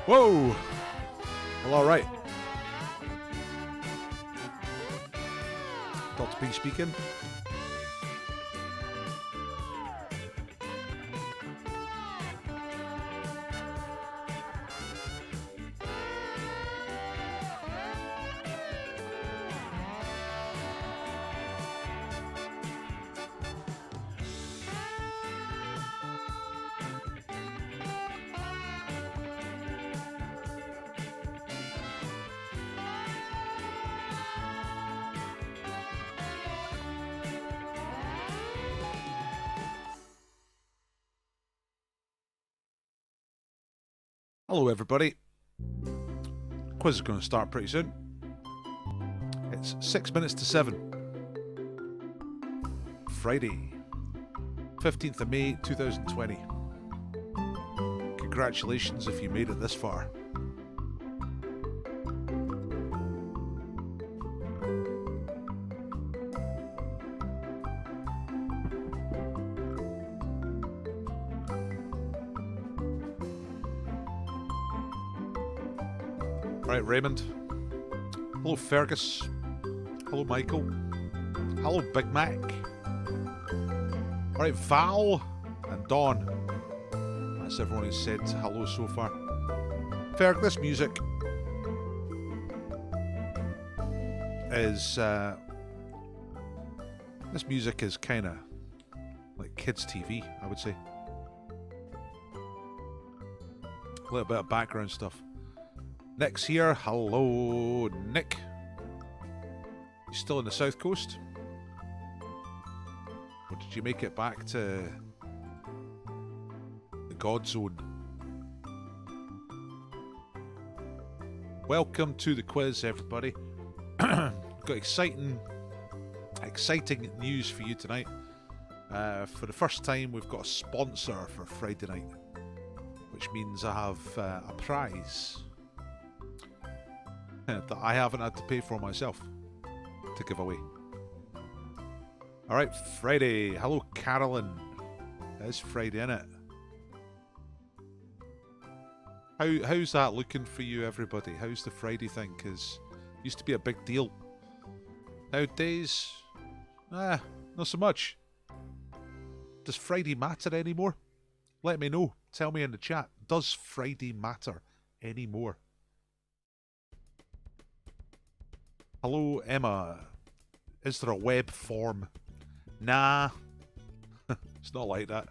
Whoa! Well, alright. Dr. P speaking. Hello everybody. Quiz is going to start pretty soon. It's 6 minutes to 7. Friday, 15th of May 2020. Congratulations if you made it this far. Right, Raymond. Hello, Fergus. Hello, Michael. Hello, Big Mac. Alright, Val and Dawn. That's everyone who's said hello so far. Ferg, this music is kind of like kids' TV, I would say. A little bit of background stuff. Nick's here. Hello, Nick. You still on the south coast? Or did you make it back to the God Zone? Welcome to the quiz, everybody. Got exciting news for you tonight. For the first time, we've got a sponsor for Friday night, which means I have a prize that I haven't had to pay for myself to give away. Alright, Friday. Hello, Carolyn. It's Friday, innit? How's that looking for you, everybody? How's the Friday thing? Because it used to be a big deal. Nowadays, not so much. Does Friday matter anymore? Let me know. Tell me in the chat. Does Friday matter anymore? Hello, Emma. Is there a web form? Nah. It's not like that.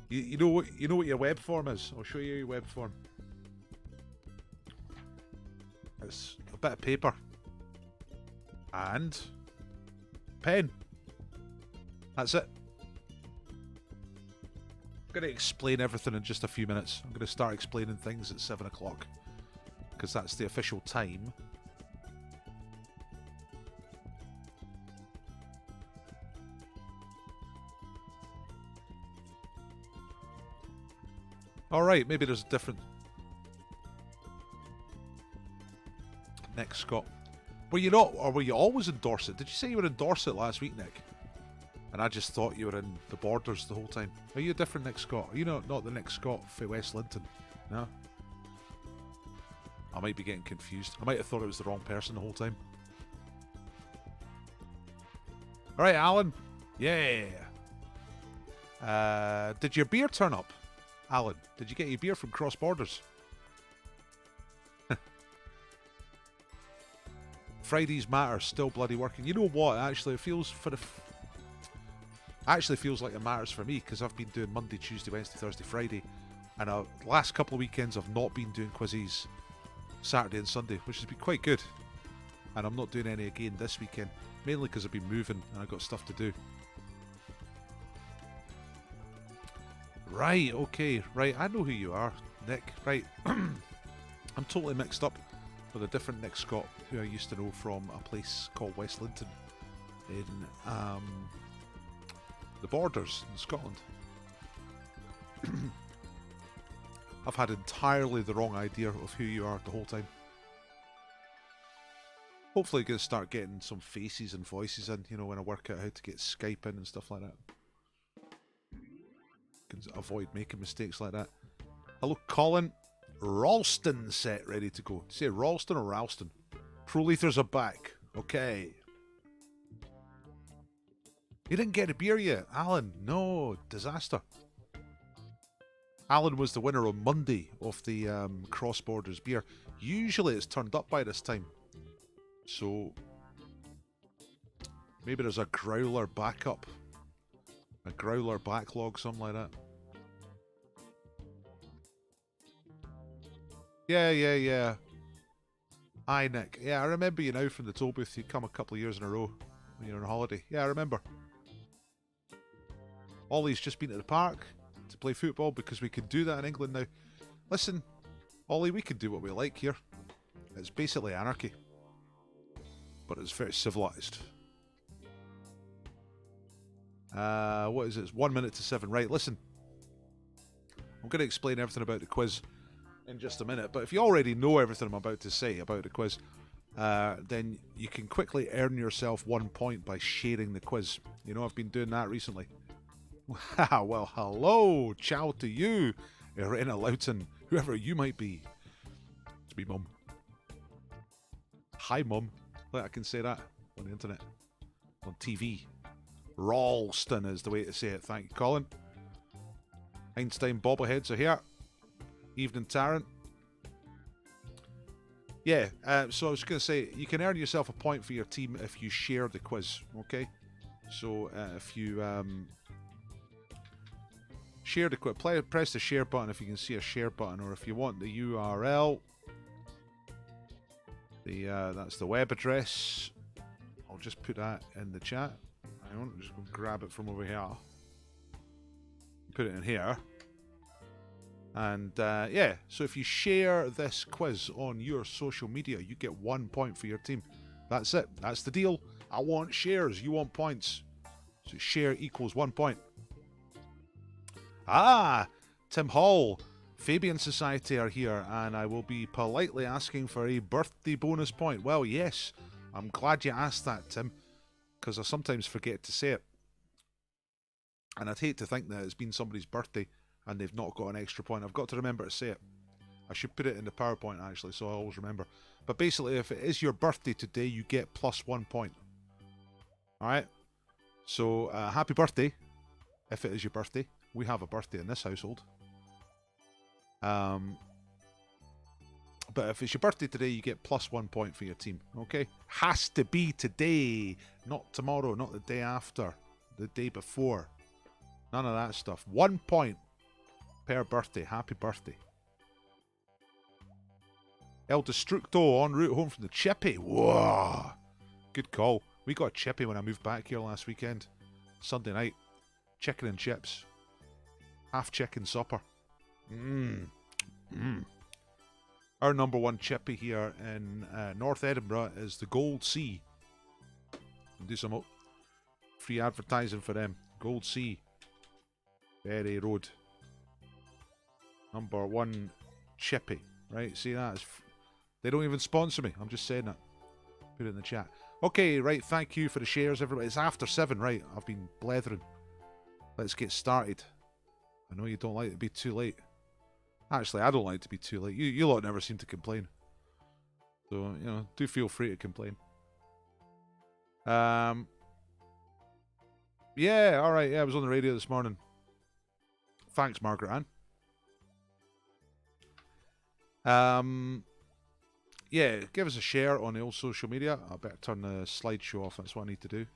You know what your web form is? I'll show you your web form. It's a bit of paper. And pen. That's it. I'm going to explain everything in just a few minutes. I'm going to start explaining things at 7 o'clock. Because that's the official time. Alright, maybe there's a different... Nick Scott. Were you not, or were you always in Dorset? Did you say you were in Dorset last week, Nick? And I just thought you were in the Borders the whole time. Are you a different Nick Scott? Are you not the Nick Scott for West Linton? No? I might be getting confused. I might have thought it was the wrong person the whole time. Alright, Alan. Yeah. Did your beer turn up? Alan, did you get your beer from Cross Borders? Fridays matter, still bloody working. You know what? Actually, it feels like it matters for me because I've been doing Monday, Tuesday, Wednesday, Thursday, Friday, and the last couple of weekends I've not been doing quizzes Saturday and Sunday, which has been quite good. And I'm not doing any again this weekend, mainly because I've been moving and I've got stuff to do. Right, okay, right, I know who you are, Nick, right. I'm totally mixed up with a different Nick Scott who I used to know from a place called West Linton in the Borders in Scotland. I've had entirely the wrong idea of who you are the whole time. Hopefully I'm going to start getting some faces and voices in, you know, when I work out how to get Skype in and stuff like that. Can avoid making mistakes like that. Hello, Colin. Ralston set ready to go. Say Ralston or Ralston? Pro Lethers are back. Okay. You didn't get a beer yet, Alan. No, disaster. Alan was the winner on Monday of the Cross Borders beer. Usually it's turned up by this time. So maybe there's a growler backup. A growler backlog, something like that. Yeah. Hi, Nick. Yeah, I remember you now from the toll booth. You come a couple of years in a row when you're on holiday. Yeah, I remember. Ollie's just been to the park to play football because we can do that in England now. Listen, Ollie, we can do what we like here. It's basically anarchy. But it's very civilised. What is it? It's 1 minute to 7. Right, listen. I'm going to explain everything about the quiz in just a minute. But if you already know everything I'm about to say about the quiz, then you can quickly earn yourself 1 point by sharing the quiz. You know, I've been doing that recently. Well, hello, ciao to you, Irena Loughton, whoever you might be. It's me, Mum. Hi, Mum. I can say that on the internet, on TV. Ralston is the way to say it. Thank you, Colin. Einstein bobbleheads are here. Evening, Tarrant. Yeah, so I was going to say, you can earn yourself a point for your team if you share the quiz, okay? So if you share the quiz, press the share button if you can see a share button, or if you want the URL, that's the web address. I'll just put that in the chat. Hang on, I'm just going to grab it from over here. Put it in here. And yeah, so if you share this quiz on your social media, you get 1 point for your team. That's it. That's the deal. I want shares. You want points. So share equals 1 point. Tim Hall, Fabian Society are here, and I will be politely asking for a birthday bonus point. Well, yes, I'm glad you asked that, Tim, because I sometimes forget to say it. And I'd hate to think that it's been somebody's birthday and they've not got an extra point. I've got to remember to say it. I should put it in the PowerPoint, actually, so I always remember. But basically, if it is your birthday today, you get plus 1 point. Alright? So, happy birthday, if it is your birthday. We have a birthday in this household. But if it's your birthday today, you get plus 1 point for your team. Okay? Has to be today, not tomorrow, not the day after, the day before. None of that stuff. 1 point per birthday. Happy birthday. El Destructo en route home from the Chippy. Whoa. Good call. We got a Chippy when I moved back here last weekend. Sunday night. Chicken and chips. Half chicken supper. Our number one Chippy here in North Edinburgh is the Gold Sea. Do some free advertising for them. Gold Sea. Berry Road. Number one Chippy. Right, see that? They don't even sponsor me. I'm just saying that. Put it in the chat. Okay, right, thank you for the shares, everybody. It's after 7, right? I've been blethering. Let's get started. I know you don't like it to be too late. Actually, I don't like to be too late. You lot never seem to complain. So, you know, do feel free to complain. Yeah, alright, yeah, I was on the radio this morning. Thanks, Margaret Ann. Yeah, give us a share on the old social media. I better turn the slideshow off. That's what I need to do.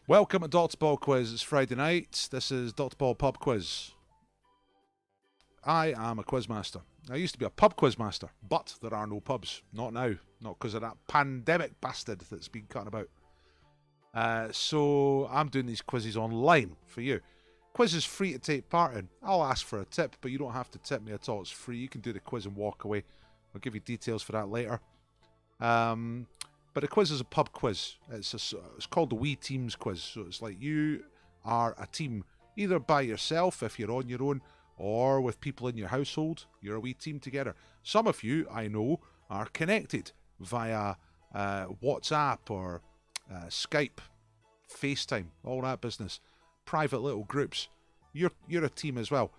Welcome to Dr. Ball Quiz. It's Friday night. This is Dr. Ball Pub Quiz. I am a quizmaster. I used to be a pub quizmaster, but there are no pubs. Not now. Not because of that pandemic bastard that's been cutting about. So I'm doing these quizzes online for you. Quiz is free to take part in. I'll ask for a tip, but you don't have to tip me at all. It's free. You can do the quiz and walk away. I'll give you details for that later. But the quiz is a pub quiz. It's called the We Teams quiz. So it's like you are a team, either by yourself if you're on your own, or with people in your household. You're a wee team together. Some of you, I know, are connected via WhatsApp or Skype, FaceTime, all that business. Private little groups. You're a team as well.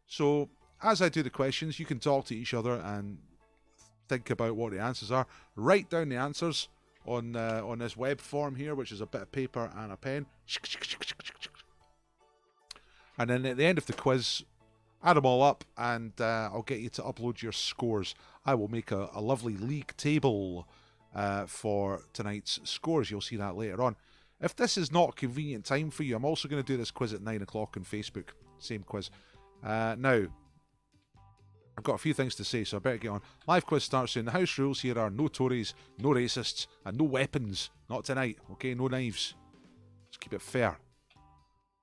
So as I do the questions, you can talk to each other and think about what the answers are. Write down the answers on this web form here, which is a bit of paper and a pen. And then at the end of the quiz, add them all up, and I'll get you to upload your scores. I will make a lovely league table for tonight's scores. You'll see that later on. If this is not a convenient time for you, I'm also going to do this quiz at 9 o'clock on Facebook. Same quiz. Now, I've got a few things to say, so I better get on. Live quiz starts soon. The house rules here are no Tories, no racists, and no weapons. Not tonight, okay? No knives. Let's keep it fair.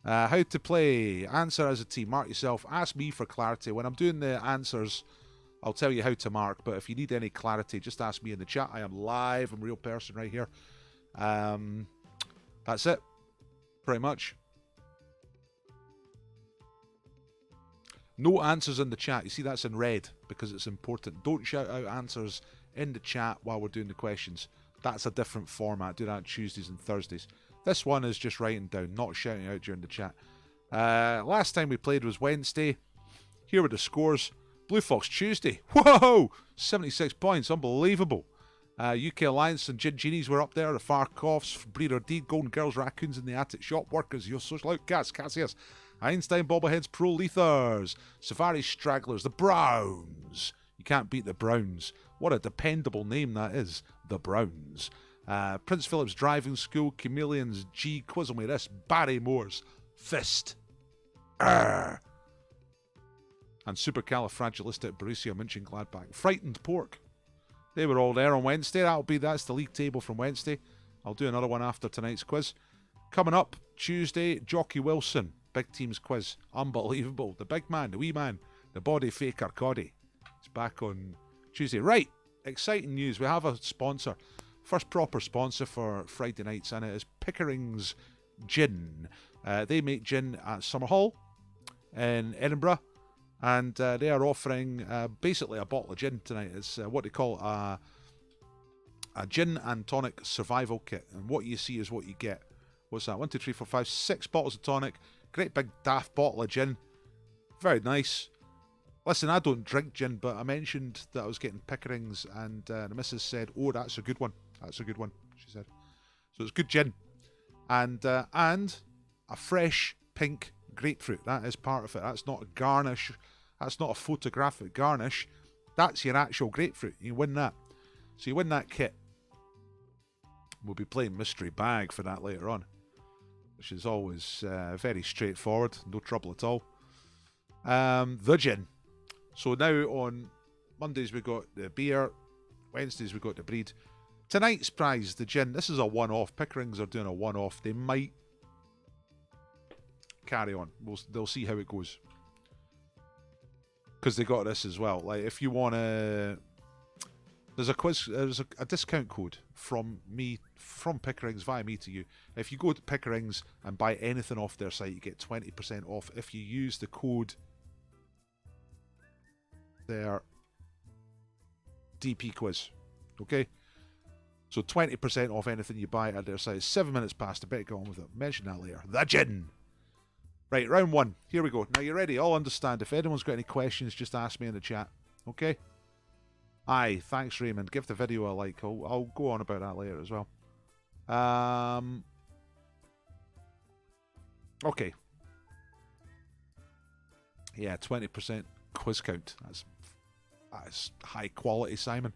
How to play. Answer as a team. Mark yourself. Ask me for clarity. When I'm doing the answers, I'll tell you how to mark, but if you need any clarity, just ask me in the chat. I am live. I'm a real person right here. That's it. Pretty much. No answers in the chat. You see, that's in red because it's important. Don't shout out answers in the chat while we're doing the questions. That's a different format. Do that on Tuesdays and Thursdays. This one is just writing down, not shouting out during the chat. Last time we played was Wednesday. Here are the scores. Blue Fox Tuesday. Whoa! 76 points. Unbelievable. UK Alliance and Gin Genies were up there. The Farkoffs, Breeder Deed, Golden Girls, Raccoons in the Attic, Shop Workers, Your Social Outcasts, Cassius, Einstein, Bobbleheads, Pro Lethers, Safari Stragglers, the Browns. You can't beat the Browns. What a dependable name that is. The Browns. Prince Philip's Driving School, Chameleons, G, Quizzle Me This, Barry Moore's Fist. Arr. And Supercalifragilisticexpialidocious. Frightened Pork. They were all there on Wednesday. That's the league table from Wednesday. I'll do another one after tonight's quiz. Coming up Tuesday, Jockey Wilson. Big teams quiz. Unbelievable. The big man, the wee man, the body faker Coddy. It's back on Tuesday. Right, exciting news. We have a sponsor. First proper sponsor for Friday nights, and it is Pickering's Gin. They make gin at Summerhall in Edinburgh. And they are offering basically a bottle of gin tonight. It's what they call a gin and tonic survival kit. And what you see is what you get. What's that? 1, 2, 3, 4, 5, 6 bottles of tonic. Great big daft bottle of gin. Very nice. Listen, I don't drink gin, but I mentioned that I was getting Pickering's, and the missus said, "Oh, that's a good one. That's a good one," she said. So it's good gin. And a fresh pink grapefruit. That is part of it. That's not a garnish. That's not a photographic garnish. That's your actual grapefruit. You win that. So you win that kit. We'll be playing mystery bag for that later on, which is always very straightforward. No trouble at all. The gin. So now on Mondays we got the beer. Wednesdays we got the breed. Tonight's prize, the gin. This is a one-off. Pickering's are doing a one-off. They might carry on. They'll see how it goes. Because they got this as well. Like, if you want to... There's a quiz, there's a discount code from Pickering's via me to you. If you go to Pickering's and buy anything off their site, you get 20% off if you use the code their DP quiz. Okay? So 20% off anything you buy at their site. 7 minutes past. I better go on with it. Mention that later. The gin. Right, round one. Here we go. Now you're ready. I'll understand. If anyone's got any questions, just ask me in the chat. Okay? Aye, thanks Raymond. Give the video a like. I'll go on about that later as well. Okay. Yeah, 20% quiz count. That's high quality, Simon.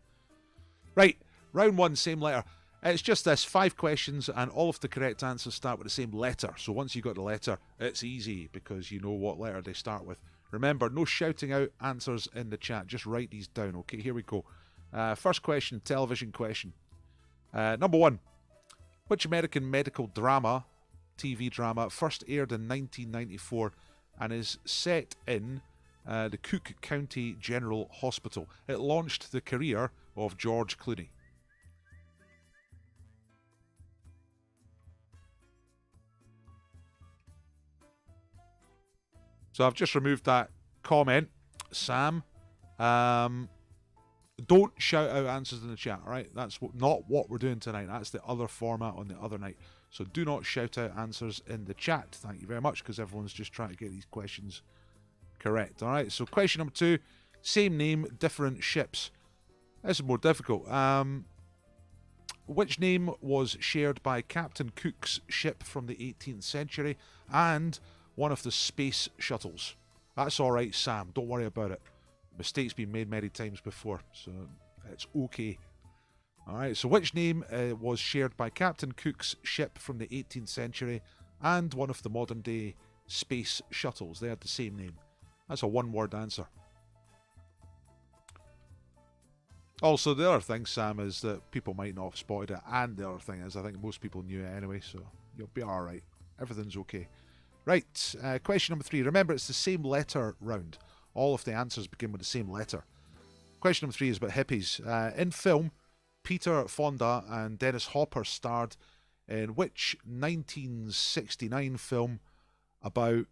Right, round one, same letter. It's just this, 5 questions, and all of the correct answers start with the same letter. So once you got the letter, it's easy because you know what letter they start with. Remember, no shouting out answers in the chat. Just write these down. Okay, here we go. First question, television question. Number 1. Which American medical drama, TV drama, first aired in 1994 and is set in the Cook County General Hospital? It launched the career of George Clooney. So I've just removed that comment. Sam, don't shout out answers in the chat, all right? That's not what we're doing tonight. That's the other format on the other night. So do not shout out answers in the chat. Thank you very much, because everyone's just trying to get these questions Correct. All right. So question number 2. Same name, different ships. This is more difficult. Which name was shared by Captain Cook's ship from the 18th century and one of the space shuttles? That's all right, Sam. Don't worry about it. Mistakes been made many times before, so it's okay. All right. So which name was shared by Captain Cook's ship from the 18th century and one of the modern-day space shuttles? They had the same name. That's a one-word answer. Also, the other thing, Sam, is that people might not have spotted it, and the other thing is I think most people knew it anyway, so you'll be alright. Everything's okay. Right, question number 3. Remember, it's the same letter round. All of the answers begin with the same letter. Question number 3 is about hippies. In film, Peter Fonda and Dennis Hopper starred in which 1969 film about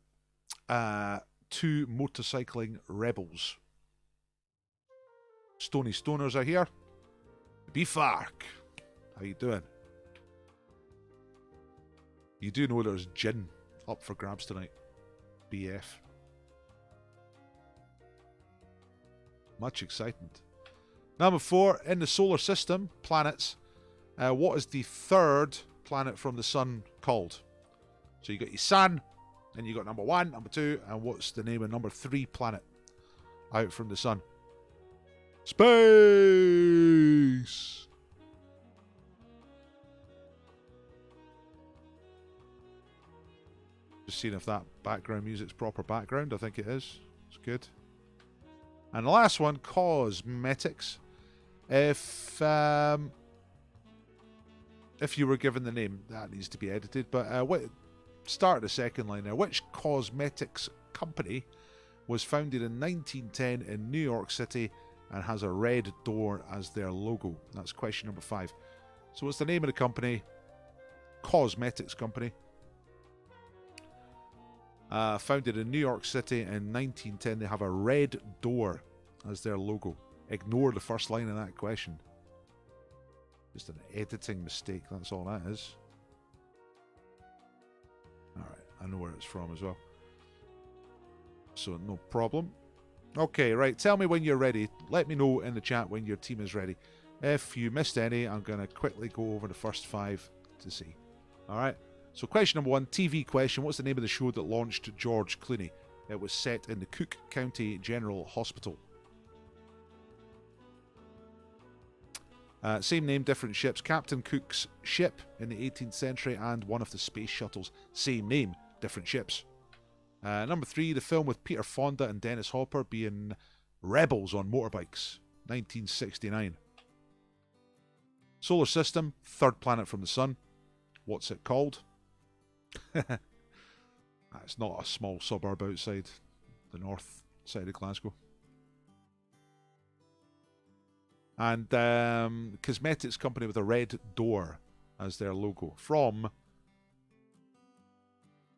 two motorcycling rebels? Stony Stoners are here. Beefark. How you doing? You do know there's gin up for grabs tonight. BF. Much excitement. Number 4, in the solar system, planets. What is the third planet from the sun called? So you got your sun, and you got number 1, number 2, and what's the name of number 3 planet out from the sun? Space! Just seeing if that background music's proper background. I think it is. It's good. And the last one, cosmetics. If you were given the name, that needs to be edited. But start the second line there. Which cosmetics company was founded in 1910 in New York City and has a red door as their logo? That's question number 5. So what's the name of the company? Cosmetics company. Founded in New York City in 1910. They have a red door as their logo. Ignore the first line of that question. Just an editing mistake, that's all that is. Alright, I know where it's from as well. So no problem. Okay, right, tell me when you're ready. Let me know in the chat when your team is ready. If you missed any, I'm going to quickly go over the first 5 to see. Alright, so question number 1, TV question. What's the name of the show that launched George Clooney? It was set in the Cook County General Hospital. Same name, different ships. Captain Cook's ship in the 18th century and one of the space shuttles. Same name, different ships. Number 3, the film with Peter Fonda and Dennis Hopper being rebels on motorbikes. 1969. Solar system, third planet from the sun. What's it called? It's not a small suburb outside the north side of Glasgow. And cosmetics company with a red door as their logo from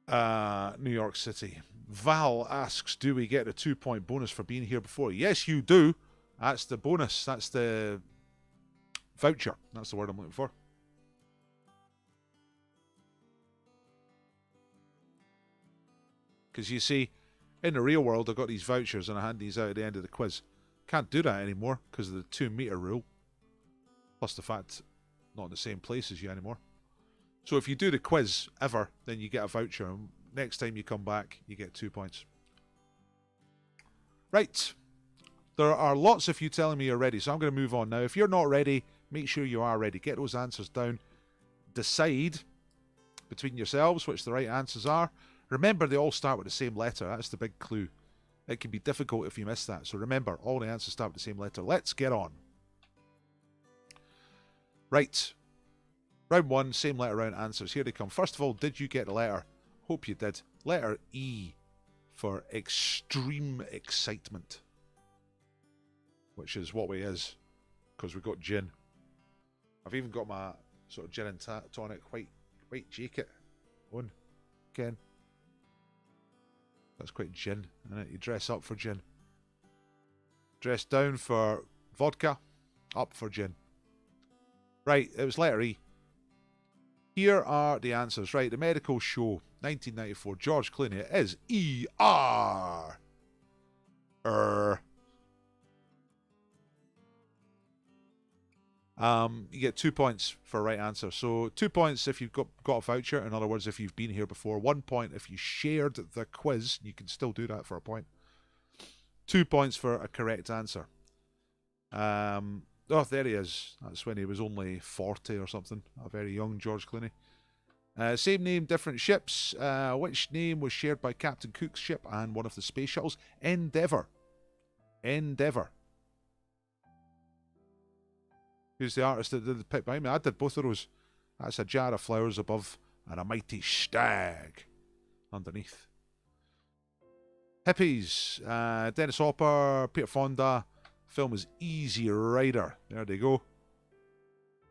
New York City. Val asks, do we get a 2-point bonus for being here before? Yes, you do. That's the bonus. That's the voucher. That's the word I'm looking for. Because you see, in the real world, I got these vouchers and I hand these out at the end of the quiz. Can't do that anymore because of the 2-meter rule. Plus the fact not in the same place as you anymore. So if you do the quiz ever, then you get a voucher. And next time you come back, you get 2 points. Right. There are lots of you telling me you're ready, so I'm going to move on now. If you're not ready, make sure you are ready. Get those answers down. Decide between yourselves which the right answers are. Remember, they all start with the same letter. That's the big clue. It can be difficult if you miss that. So remember, all the answers start with the same letter. Let's get on. Right. Round 1, same letter round answers. Here they come. First of all, did you get a letter? Hope you did. Letter E for extreme excitement. Which is what we is. Because we've got gin. I've even got my sort of gin and tonic white jacket on. Ken. That's quite gin, isn't it? You dress up for gin. Dress down for vodka, up for gin. Right, it was letter E. Here are the answers. Right, the medical show, 1994, George Clooney. It is E-R. You get 2 points for right answer. So 2 points if you've got a voucher. In other words, if you've been here before. 1 point if you shared the quiz. You can still do that for a point. 2 points for a correct answer. Oh, there he is. That's when he was only 40 or something. A very young George Clooney. Same name, different ships. Which name was shared by Captain Cook's ship and one of the space shuttles? Endeavour. Endeavour. Who's the artist that did the pick behind me? I did both of those. That's a jar of flowers above and a mighty stag underneath. Hippies. Dennis Hopper, Peter Fonda. Film is Easy Rider. There they go.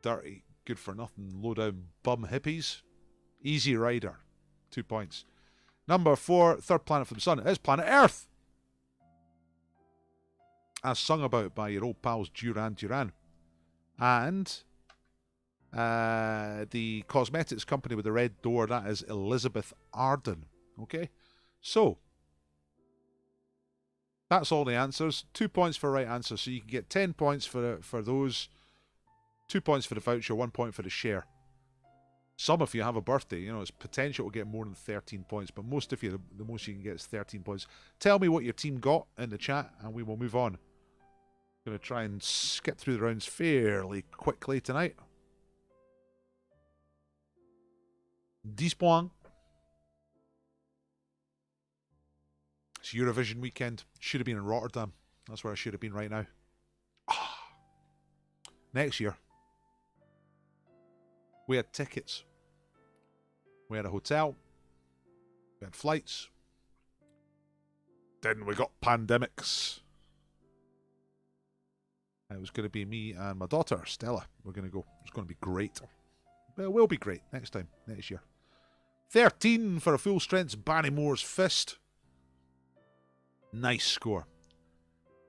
Dirty, good for nothing, low down bum hippies. Easy Rider. 2 points. Number 4, third planet from the sun is planet Earth. As sung about by your old pals Duran Duran. And the cosmetics company with the red door, that is Elizabeth Arden. Okay? So, that's all the answers. 2 points for right answer. So you can get 10 points for those. 2 points for the voucher, 1 point for the share. Some of you have a birthday, you know, it's potential to get more than 13 points, but most of you, the most you can get is 13 points. Tell me what your team got in the chat, and we will move on. I'm going to try and skip through the rounds fairly quickly tonight. 10 points. It's Eurovision weekend. Should have been in Rotterdam. That's where I should have been right now. Next year. We had tickets. We had a hotel. We had flights. Then we got pandemics. It was going to be me and my daughter, Stella. We're going to go. It's going to be great. But it will be great next time, next year. 13 for a full-strength Barrymore's Fist. Nice score.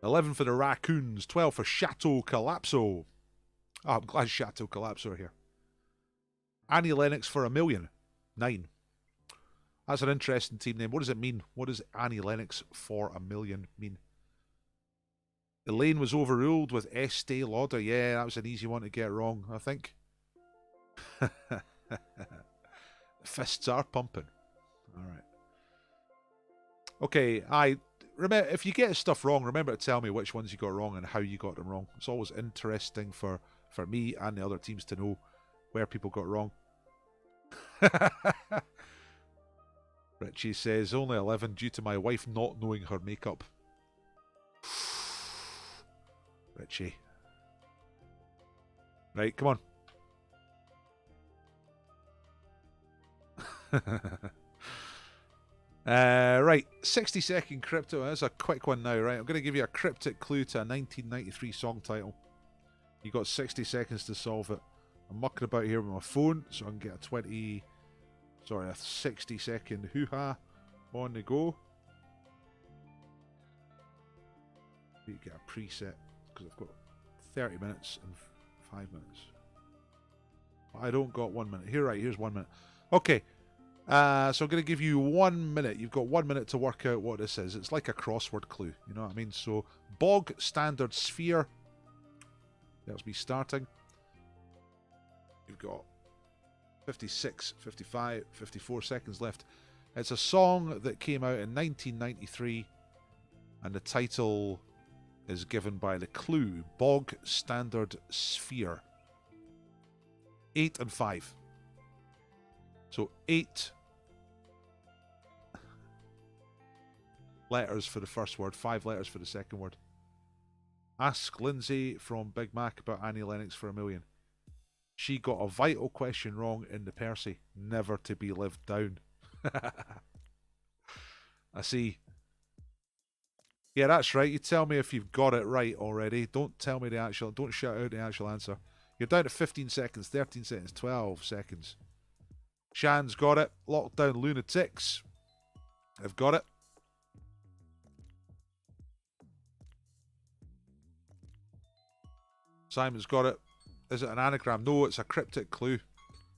11 for the Raccoons. 12 for Chateau Calypso. Oh, I'm glad Chateau Calypso are here. Annie Lennox for $1 million. 9. That's an interesting team name. What does it mean? What does Annie Lennox for $1 million mean? Elaine was overruled with Estee Lauder. Yeah, that was an easy one to get wrong, I think. Fists are pumping. All right. Okay, remember, if you get stuff wrong, remember to tell me which ones you got wrong and how you got them wrong. It's always interesting for me and the other teams to know where people got wrong. Richie says, only 11 due to my wife not knowing her makeup. Richie. Right, come on. Right, 60-second crypto. That's a quick one now, right? I'm going to give you a cryptic clue to a 1993 song title. You got 60 seconds to solve it. I'm mucking about here with my phone, so I can get a 60-second hoo-ha on the go. You get a preset, because I've got 30 minutes and 5 minutes. I don't got 1 minute. Here's 1 minute. Okay, so I'm going to give you 1 minute. You've got 1 minute to work out what this is. It's like a crossword clue, you know what I mean? So, bog standard sphere. There's me starting. You've got 56, 55, 54 seconds left. It's a song that came out in 1993, and the title is given by the clue, Bog Standard Sphere. 8 and 5. So 8 letters for the first word, 5 letters for the second word. Ask Lindsay from Big Mac about Annie Lennox for $1 million. She got a vital question wrong in the Percy. Never to be lived down. I see. Yeah, that's right. You tell me if you've got it right already. Don't tell me the actual... Don't shout out the actual answer. You're down to 15 seconds, 13 seconds, 12 seconds. Shan's got it. Lockdown lunatics have got it. Simon's got it. Is it an anagram? No, it's a cryptic clue.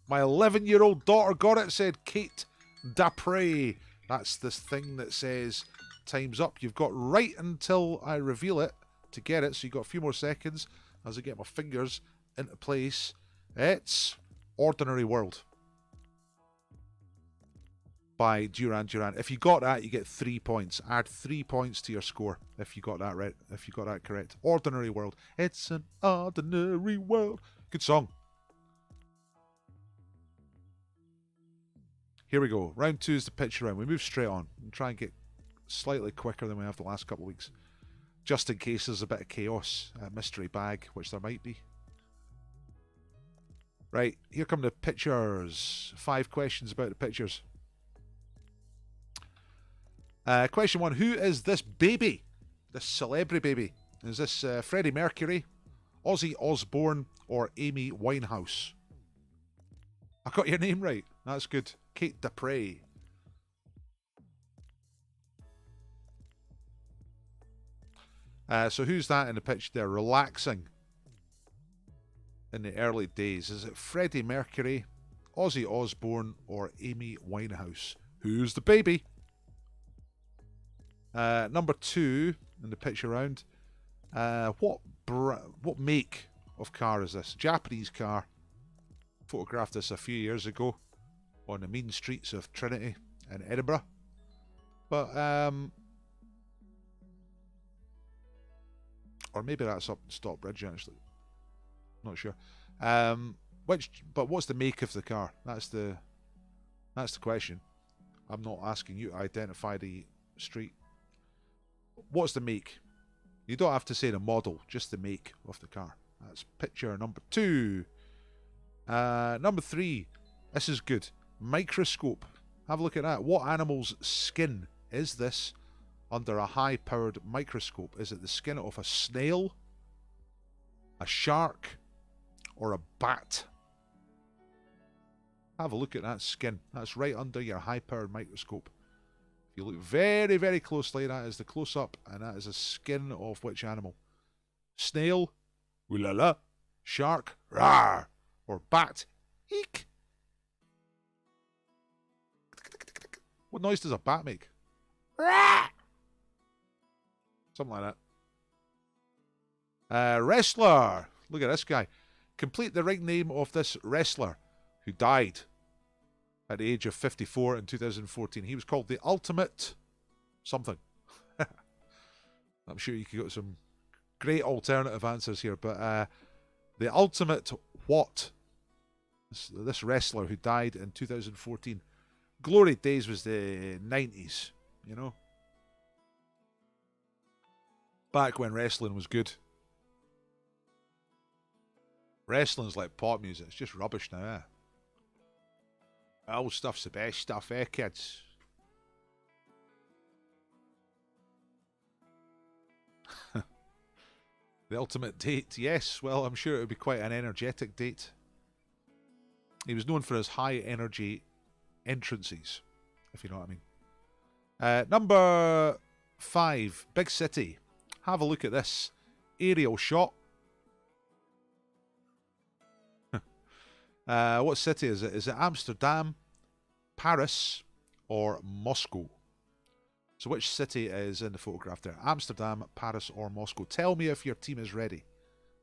My 11-year-old daughter got it, said Kate Dapre. That's this thing that says time's up. You've got right until I reveal it to get it. So you've got a few more seconds as I get my fingers into place. It's Ordinary World by Duran Duran. If you got that, you get 3 points. Add 3 points to your score if you got that right. If you got that correct. Ordinary World. It's an ordinary world. Good song. Here we go. Round 2 is the picture round. We move straight on and try and get slightly quicker than we have the last couple of weeks. Just in case there's a bit of chaos, a mystery bag, which there might be. Right, here come the pictures. 5 questions about the pictures. Question 1. Who is this baby? This celebrity baby? Is this Freddie Mercury, Ozzy Osbourne, or Amy Winehouse? I got your name right. That's good. Kate Dupre. So who's that in the picture there? Relaxing in the early days. Is it Freddie Mercury, Ozzy Osbourne, or Amy Winehouse? Who's the baby? Number 2 in the picture round. What make of car is this? Japanese car. Photographed this a few years ago on the mean streets of Trinity in Edinburgh. But or maybe that's up in Stockbridge actually. Not sure. But what's the make of the car? That's the question. I'm not asking you to identify the street. What's the make? You don't have to say the model, just the make of the car. That's picture number 2. Number 3. This is good. Microscope. Have a look at that. What animal's skin is this under a high-powered microscope? Is it the skin of a snail, a shark, or a bat? Have a look at that skin. That's right under your high-powered microscope. If you look very, very closely, that is the close-up, and that is the skin of which animal? Snail, ooh la la, shark, rawr, or bat, eek. What noise does a bat make? Rawr. Something like that. Wrestler. Look at this guy. Complete the ring name of this wrestler who died at the age of 54 in 2014. He was called the Ultimate something. I'm sure you could get some great alternative answers here, but the Ultimate what? This wrestler who died in 2014. Glory days was the 90s, you know? Back when wrestling was good. Wrestling's like pop music. It's just rubbish now, eh? Old stuff's the best stuff, eh, kids? The ultimate date, yes. Well, I'm sure it would be quite an energetic date. He was known for his high energy entrances, if you know what I mean. Number 5, big city. Have a look at this aerial shot. What city is it? Is it Amsterdam, Paris, or Moscow? So which city is in the photograph there? Amsterdam, Paris, or Moscow? Tell me if your team is ready.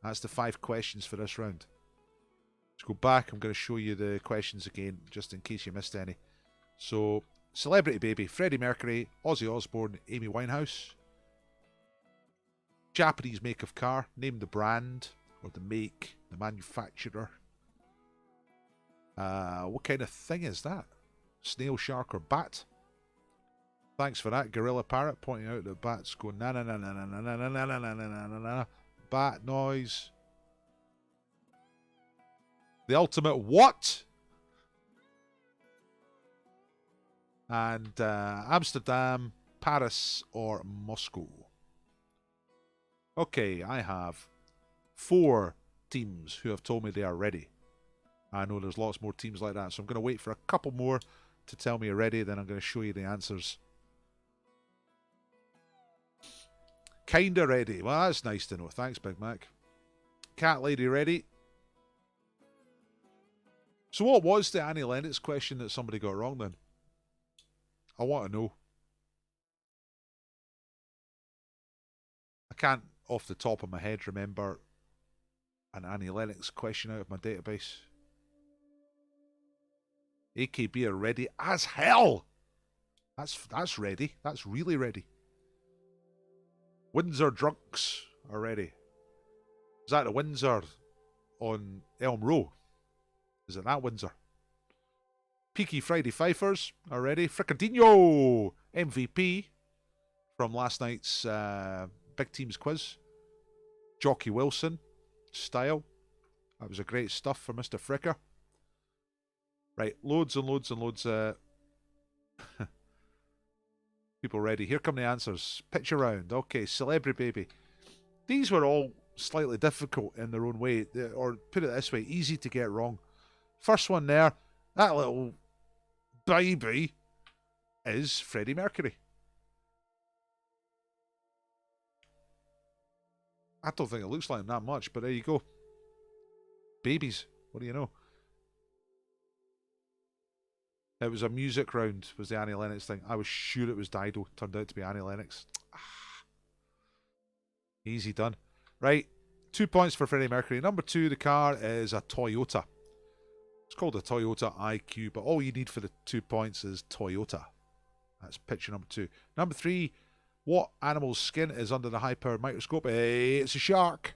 That's the 5 questions for this round. Let's go back. I'm going to show you the questions again, just in case you missed any. So, celebrity baby, Freddie Mercury, Ozzy Osbourne, Amy Winehouse. Japanese make of car, name the brand, or the make, the manufacturer. What kind of thing is that? Snail, shark, or bat? Thanks for that, Gorilla Parrot, pointing out that bats go na na na na na na na na na na na na na na. Bat noise. The ultimate what? And Amsterdam, Paris, or Moscow. Okay, I have 4 teams who have told me they are ready. I know there's lots more teams like that, so I'm going to wait for a couple more to tell me you're ready, then I'm going to show you the answers. Kinda ready. Well, that's nice to know. Thanks, Big Mac. Cat Lady ready? So what was the Annie Lennox question that somebody got wrong then? I want to know. can't, off the top of my head, remember an Annie Lennox question out of my database. AKB are ready as hell. That's ready. That's really ready. Windsor Drunks are ready. Is that the Windsor on Elm Row? Is it that Windsor? Peaky Friday Fifers are ready. Fricadinho MVP from last night's Big Teams quiz. Jockey Wilson style. That was a great stuff for Mr. Fricker. Right, loads and loads and loads people ready. Here come the answers. Picture round. Okay, Celebrity Baby. These were all slightly difficult in their own way, or put it this way, easy to get wrong. First one there, that little baby is Freddie Mercury. I don't think it looks like him that much, but there you go. Babies, what do you know? It was a music round, was the Annie Lennox thing. I was sure it was Dido. Turned out to be Annie Lennox. Easy done. Right, 2 points for Freddie Mercury. Number 2, the car is a Toyota. It's called a Toyota IQ, but all you need for the 2 points is Toyota. That's picture number 2. Number 3, what animal's skin is under the high-powered microscope? It's a shark.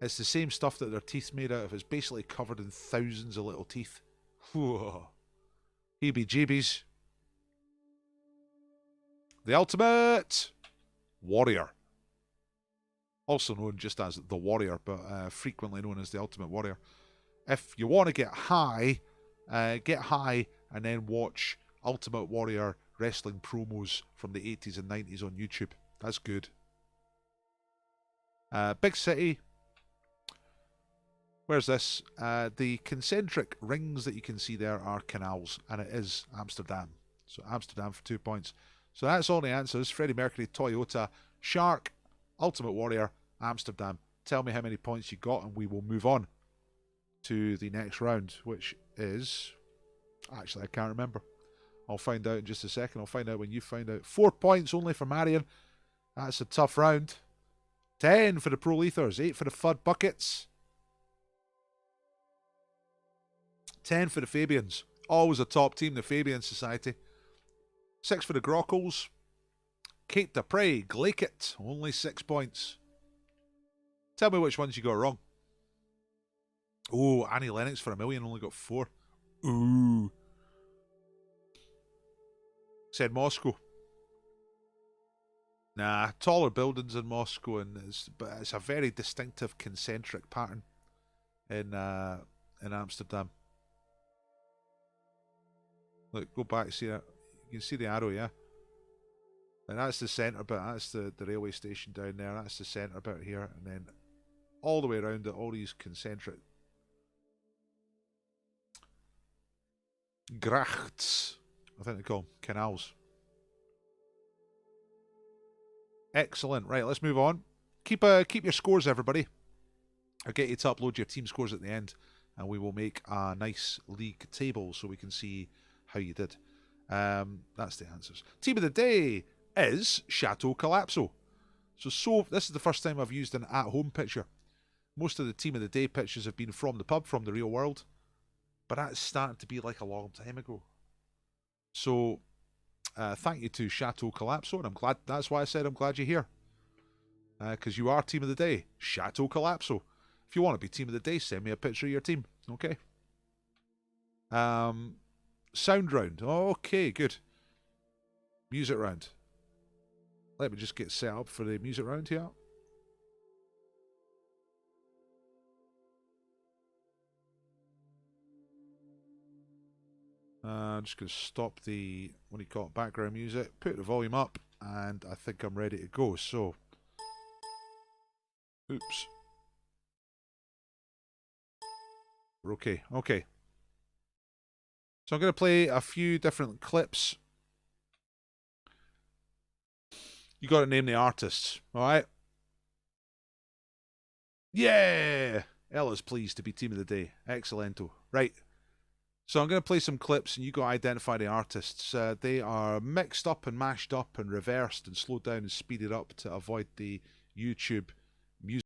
It's the same stuff that their teeth made out of. It's basically covered in thousands of little teeth. Whoa. Heebie-jeebies. The Ultimate Warrior. Also known just as the Warrior, but frequently known as the Ultimate Warrior. If you want to get high and then watch Ultimate Warrior wrestling promos from the 80s and 90s on YouTube. That's good. Big city. Where's this? The concentric rings that you can see there are canals, and it is Amsterdam. So Amsterdam for 2 points. So that's all the answers. Freddie Mercury, Toyota, Shark, Ultimate Warrior, Amsterdam. Tell me how many points you got, and we will move on to the next round, which is... Actually, I can't remember. I'll find out in just a second. I'll find out when you find out. 4 points only for Marion. That's a tough round. 10 for the Pro Lethers. 8 for the Fud Buckets. 10 for the Fabians. Always a top team, the Fabian Society. 6 for the Grockles. Kate Dupre, Glaikit. Only 6 points. Tell me which ones you got wrong. Oh, Annie Lennox for $1 million only got 4. Ooh. Said Moscow. Nah, taller buildings in Moscow, but it's a very distinctive concentric pattern in Amsterdam. Look, go back, see that? You can see the arrow, yeah? And that's the centre bit, that's the railway station down there, that's the centre bit here, and then all the way around it, all these concentric grachts, I think they call them, canals. Excellent. Right, let's move on. Keep your scores, everybody. I'll get you to upload your team scores at the end, and we will make a nice league table so we can see how you did. That's the answers. Team of the day is Chateau Collapso. So this is the first time I've used an at-home picture. Most of the team of the day pictures have been from the pub, from the real world, but that's starting to be like a long time ago. So thank you to Chateau Collapso, and I'm glad. That's why I said I'm glad you're here, because you are team of the day, Chateau Collapso. If you want to be team of the day, send me a picture of your team. Okay. Sound round. Okay, good. Music round. Let me just get set up for the music round here. I'm just going to stop the, what do you call it, background music, put the volume up, and I think I'm ready to go. So, oops. We're okay. Okay. So I'm going to play a few different clips. You got to name the artists, all right? Yeah! Ella's pleased to be team of the day. Excellento. Right. So I'm going to play some clips and you got to identify the artists. They are mixed up and mashed up and reversed and slowed down and speeded up to avoid the YouTube music.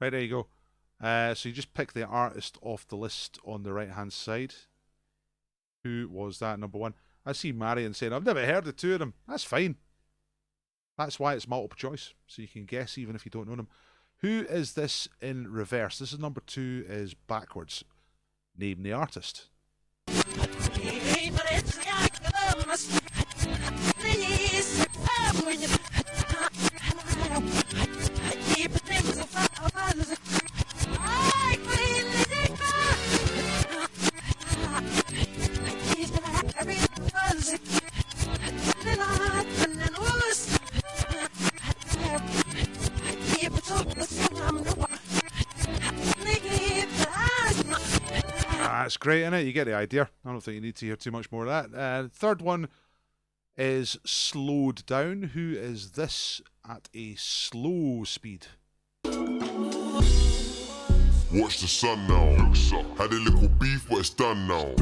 Right, there you go. So you just pick the artist off the list on the right hand side. Who was that number one? I see Marion saying, I've never heard the two of them. That's fine. That's why it's multiple choice. So you can guess even if you don't know them. Who is this in reverse? This is number two, is backwards. Name the artist. That's great, isn't it? You get the idea. I don't think you need to hear too much more of that. Third one is slowed down. Who is this at a slow speed? Watch the sun now. Had a little beef, but it's done now.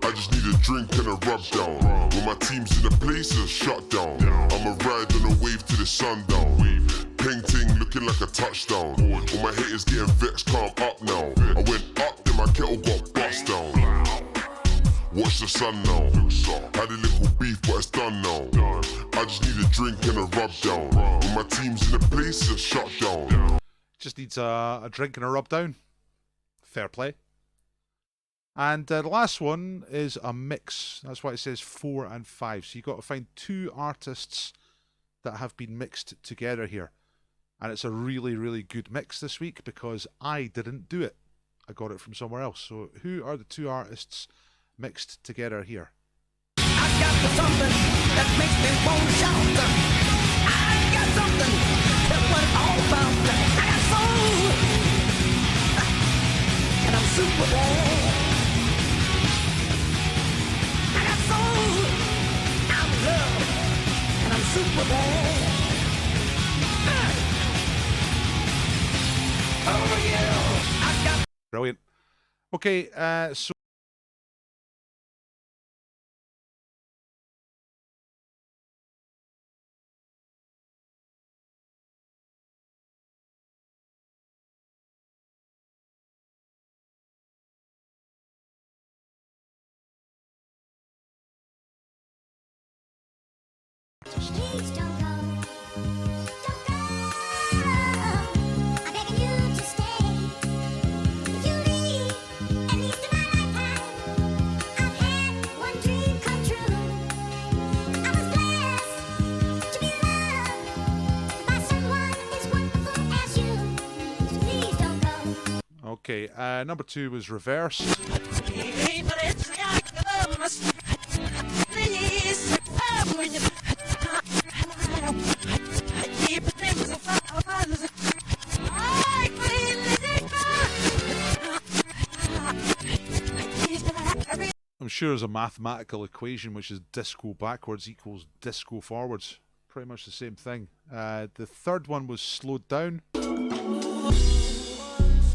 I just need a drink and a rub down. When my team's in the place, it's shut down. I'ma ride on a wave to the sundown. Painting looking like a touchdown. All my haters getting vexed, calm up now. I went up, then my kettle got bust down. Watch the sun now. Had a little beef, but it's done now. I just need a drink and a rub down. When my team's in the place, it's shut down. Just needs a drink and a rub down. Fair play. And the last one is a mix. That's why it says 4 and 5. So you've got to find two artists that have been mixed together here. And it's a really, really good mix this week because I didn't do it. I got it from somewhere else. So who are the two artists mixed together here? I got something that makes me want to shout. I got something that's what it's all about. I got soul, and I'm super bad. I got soul, I'm love, and I'm super bad. Oh yeah, I got. Brilliant. Okay, so Please don't go. Don't go. I'm begging you to stay. If you leave, at least in my lifetime, I've had one dream come true. I was blessed to be loved by someone as wonderful as you. So please don't go. okay, number two was reversed. I'm sure there's a mathematical equation which is disco backwards equals disco forwards. Pretty much the same thing. The third one was slowed down.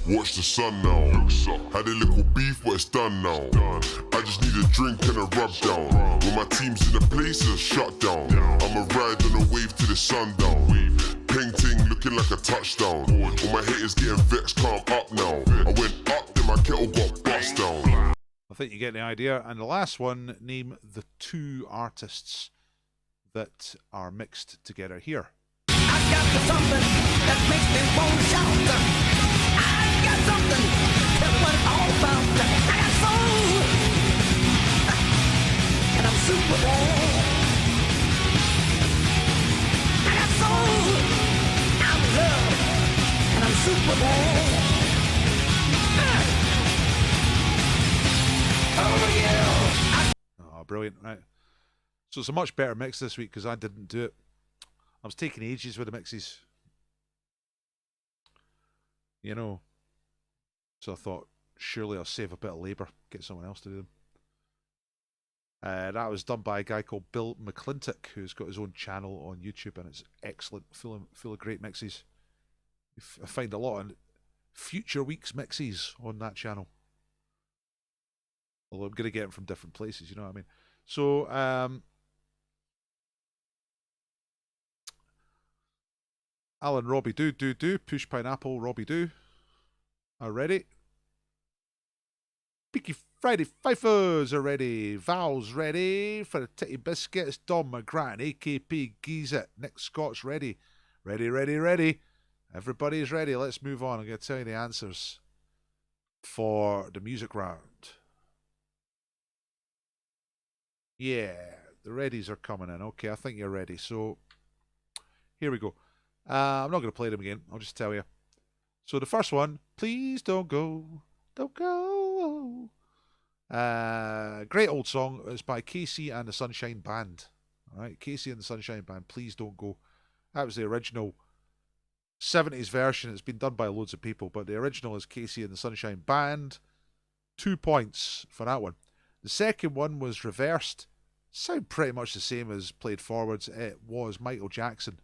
Watch the sun now. Had a little beef, but it's done now. I just need a drink and a rub down. When my team's in the place, it's shut down. I'ma ride on a wave to the sundown. Painting looking like a touchdown. All my haters getting vexed, calm up now. I went up, then my kettle got bust down. I think you get the idea. And the last one, name the two artists that are mixed together here. I got something that makes me want to shout. I got something that's what it's all about. I got soul, brilliant, right? So it's a much better mix this week because I didn't do it. I was taking ages with the mixes. You know. So I thought, surely I'll save a bit of labour, get someone else to do them. That was done by a guy called Bill McClintock, who's got his own channel on YouTube, and it's excellent, full of great mixes. I find a lot of future weeks mixes on that channel. Although I'm going to get them from different places, you know what I mean? So, Alan, Robbie, do, push pineapple, Robbie, do. Are ready? Peaky Friday Fifers are ready. Val's ready for the Titty Biscuits. Dom McGrath, AKP, Geezit. Nick Scott's ready. Ready. Everybody's ready. Let's move on. I'm going to tell you the answers for the music round. Yeah, the readies are coming in. Okay, I think you're ready. So, here we go. I'm not going to play them again. I'll just tell you. So, the first one, Please Don't Go. Don't Go. Great old song. It's by Casey and the Sunshine Band. All right, Casey and the Sunshine Band, Please Don't Go. That was the original 70s version. It's been done by loads of people, but the original is Casey and the Sunshine Band. 2 points for that one. The second one was reversed. Sound pretty much the same as played forwards. It was Michael Jackson.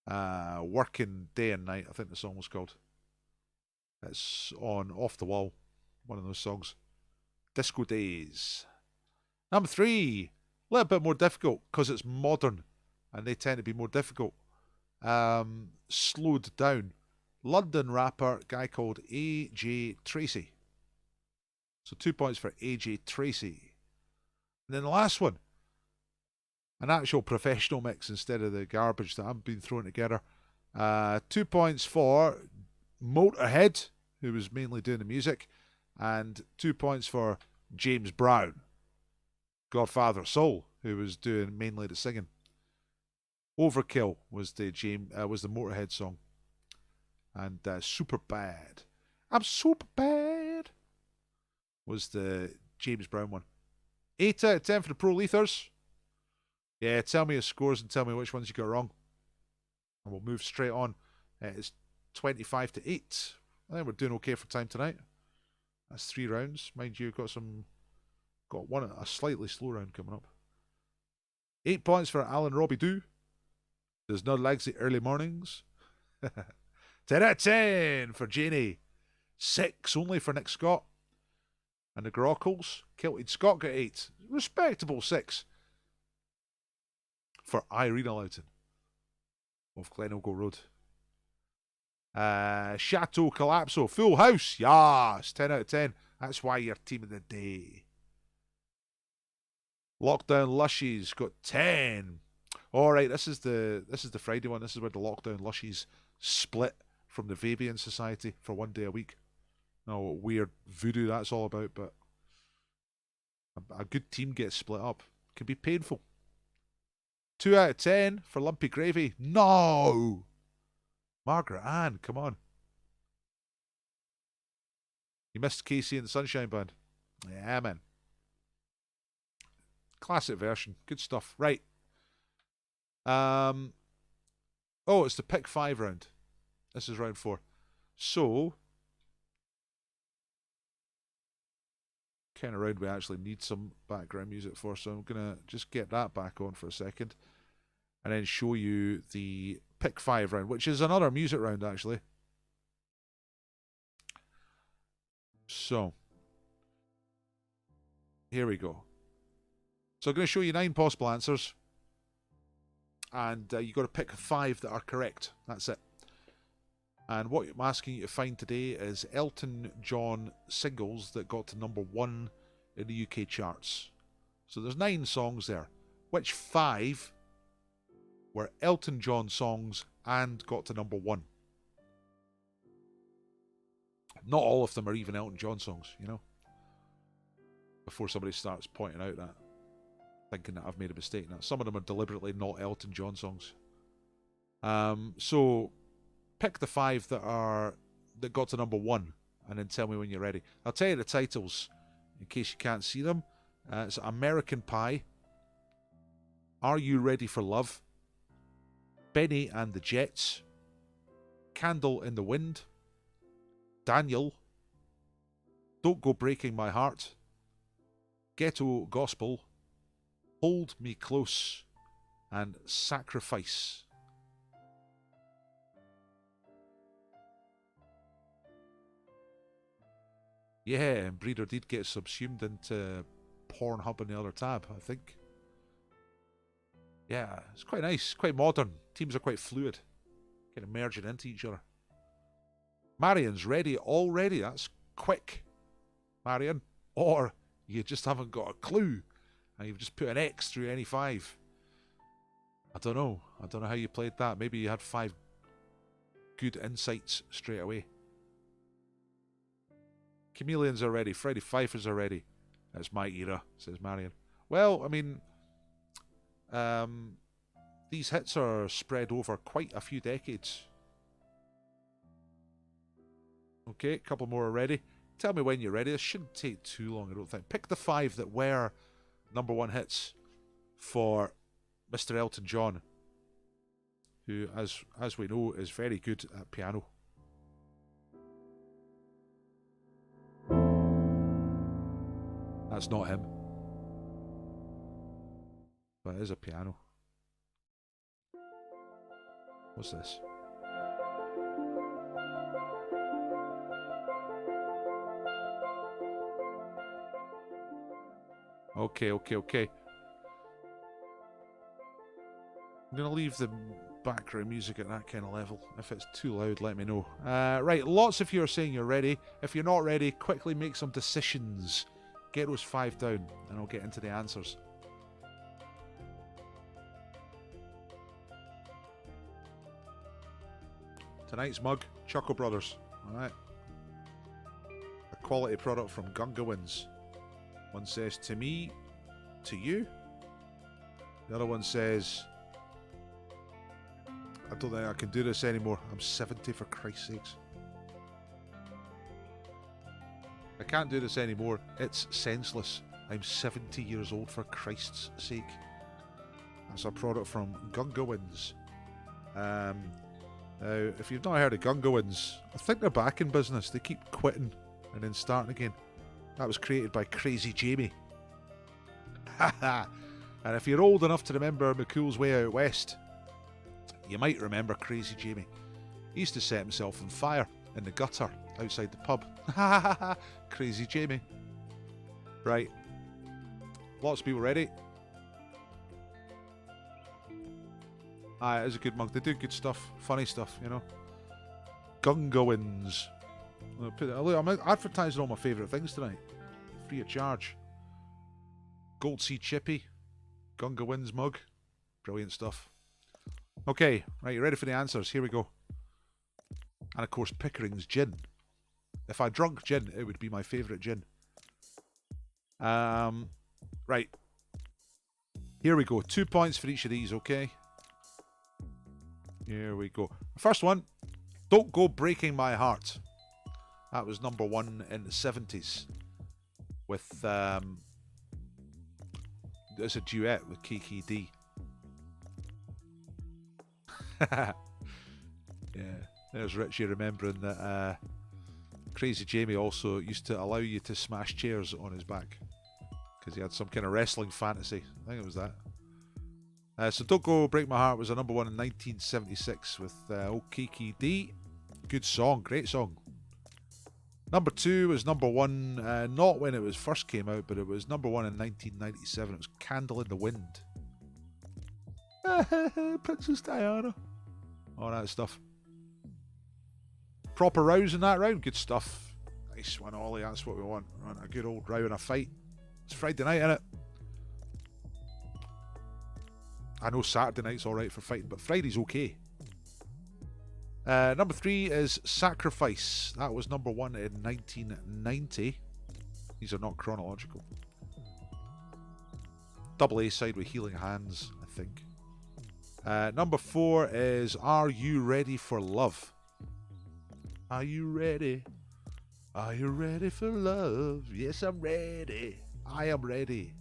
Working Day and Night, I think the song was called. It's on Off the Wall, one of those songs. Disco Days. Number 3, a little bit more difficult because it's modern and they tend to be more difficult. Slowed Down. London rapper, guy called A.J. Tracy. So 2 points for A.J. Tracy. And then the last one, an actual professional mix instead of the garbage that I've been throwing together. 2 points for Motorhead, who was mainly doing the music, and 2 points for James Brown, Godfather of Soul, who was doing mainly the singing. Overkill was the Motorhead song, and Super Bad. I'm super bad was the James Brown one. 8 out of 10 for the Pro Lethers. Yeah, tell me your scores and tell me which ones you got wrong. And we'll move straight on. It's 25 to 8. I think we're doing okay for time tonight. That's 3 rounds. Mind you, got a slightly slow round coming up. 8 points for Alan Robbie Doo. There's no legs at early mornings. 10 out of 10 for Janie. 6 only for Nick Scott. And the Grockles, Kilted Scott got 8. Respectable 6 for Irina Loughton of Glenagle Road. Chateau Collapso, Full House, yes, 10 out of 10. That's why you're team of the day. Lockdown Lushies got 10. All right, this is the Friday one. This is where the Lockdown Lushies split from the Fabian Society for 1 day a week. Know what weird voodoo that's all about, but a good team gets split up. It can be painful. 2 out of 10 for Lumpy Gravy. No! Margaret Ann, come on. You missed Casey and the Sunshine Band. Yeah, man. Classic version. Good stuff. Right. Oh, it's the pick 5 round. This is round 4. So, kind of round we actually need some background music for, so I'm going to just get that back on for a second and then show you the pick 5 round, which is another music round actually. So, here we go. So I'm going to show you 9 possible answers, and you've got to pick 5 that are correct. That's it. And what I'm asking you to find today is Elton John singles that got to number 1 in the UK charts. So there's 9 songs there. Which 5 were Elton John songs and got to number 1? Not all of them are even Elton John songs, you know. Before somebody starts pointing out that, thinking that I've made a mistake. Now, some of them are deliberately not Elton John songs. So pick the 5 that got to number 1 and then tell me when you're ready. I'll tell you the titles. in case you can't see them. It's American Pie, Are You Ready for Love, Benny and the Jets, Candle in the Wind, Daniel, Don't Go Breaking My Heart, Ghetto Gospel, Hold Me Close, and Sacrifice. Yeah, and Breeder did get subsumed into Pornhub in the other tab, I think. Yeah, it's quite nice, quite modern. Teams are quite fluid, kind of merging into each other. Marion's ready already. That's quick, Marion. Or you just haven't got a clue, and you've just put an X through any 5. I don't know. I don't know how you played that. Maybe you had 5 good insights straight away. Chameleons are ready. Freddie Pfeiffer's are ready. That's my era, says Marion. Well, I mean, these hits are spread over quite a few decades. Okay, a couple more are ready. Tell me when you're ready. This shouldn't take too long, I don't think. Pick the 5 that were #1 hits for Mr. Elton John, who, as we know, is very good at piano. That's not him, but it is a piano. What's this? Okay. I'm going to leave the background music at that kind of level. If it's too loud, let me know. Right, lots of you are saying you're ready. If you're not ready, quickly make some decisions. Get those 5 down, and I'll get into the answers. Tonight's mug, Chuckle Brothers. Alright. A quality product from Gunga Wins. One says, to me, to you. The other one says, I don't think I can do this anymore. I'm 70 for Christ's sakes. I can't do this anymore. It's senseless. I'm 70 years old for Christ's sake. That's a product from Gunga Wins. Now, if you've not heard of Gunga Wins, I think they're back in business. They keep quitting and then starting again. That was created by Crazy Jamie. And if you're old enough to remember McCool's Way Out West, you might remember Crazy Jamie. He used to set himself on fire in the gutter outside the pub. Crazy Jamie. Right. Lots of people ready. It is a good mug. They do good stuff. Funny stuff, you know. Gunga Wins. I'm advertising all my favourite things tonight. Free of charge. Gold Sea Chippy. Gunga Wins mug. Brilliant stuff. Okay, right, you ready for the answers? Here we go. And of course, Pickering's gin. If I drunk gin, it would be my favourite gin. Right. Here we go. 2 points for each of these, okay? Here we go. First one. Don't Go Breaking My Heart. That was #1 in the 70s. With, it's a duet with Kiki D. Yeah. There's Richie remembering that Crazy Jamie also used to allow you to smash chairs on his back because he had some kind of wrestling fantasy. I think it was that. So Don't Go Break My Heart was a #1 in 1976 with old Kiki D. Good song, great song. #2 was #1, not when it was first came out, but it was #1 in 1997. It was Candle in the Wind. Princess Diana. All that stuff. Proper rows in that round. Good stuff. Nice one, Ollie. That's what we want. We want a good old row and a fight. It's Friday night, innit? I know Saturday night's alright for fighting, but Friday's okay. #3 is Sacrifice. That was #1 in 1990. These are not chronological. Double A side with Healing Hands, I think. #4 is Are You Ready for Love? Are you ready? Are you ready for love? Yes, I'm ready. I am ready.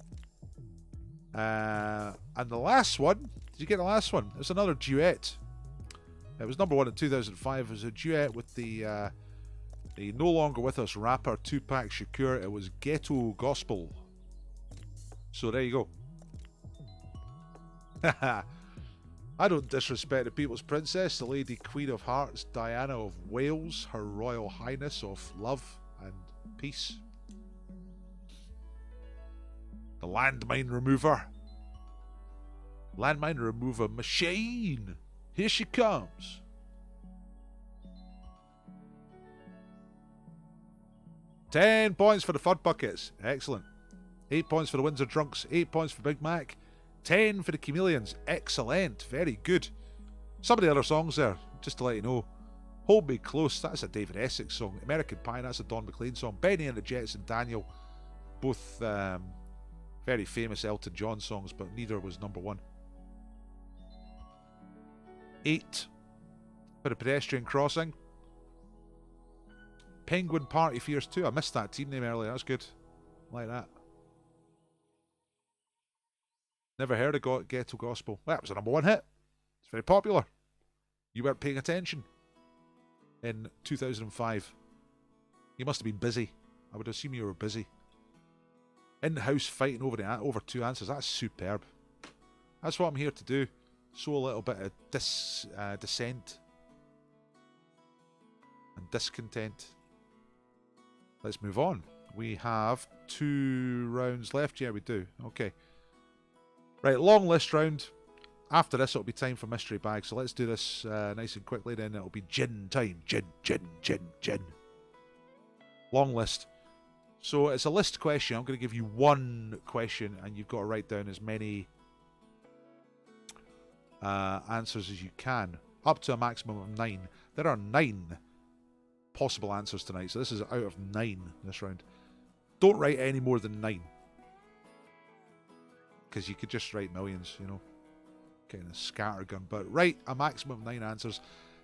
And the last one, did you get the last one? It's another duet. It was number 1 in 2005. It was a duet with the no longer with us rapper Tupac Shakur. It was Ghetto Gospel. So there you go. I don't disrespect the People's Princess, the Lady Queen of Hearts, Diana of Wales, Her Royal Highness of Love and Peace. The landmine remover. Landmine remover machine. Here she comes. £10 points for the Fud Buckets. Excellent. 8 points for the Windsor Drunks. 8 points for Big Mac. 10 for the Chameleons. Excellent. Very good. Some of the other songs there, just to let you know. Hold Me Close, that's a David Essex song. American Pie, that's a Don McLean song. Benny and the Jets and Daniel, both very famous Elton John songs, but neither was number 1. 8 for the Pedestrian Crossing. Penguin Party Fears 2. I missed that team name earlier. That's good. Like that. Never heard of Ghetto Gospel. Well, that was a number 1 hit. It's very popular. You weren't paying attention in 2005. You must have been busy. I would assume you were busy. In-house fighting over 2 answers. That's superb. That's what I'm here to do. Sow a little bit of dissent and discontent. Let's move on. We have 2 rounds left. Yeah, we do. Okay. Right, long list round. After this, it'll be time for mystery bag. So let's do this nice and quickly. Then it'll be gin time. Gin. Long list. So it's a list question. I'm going to give you 1 question, and you've got to write down as many answers as you can, up to a maximum of 9. There are 9 possible answers tonight, so this is out of 9 this round. Don't write any more than 9, because you could just write millions, you know, kind of scattergun. But write a maximum of 9 answers,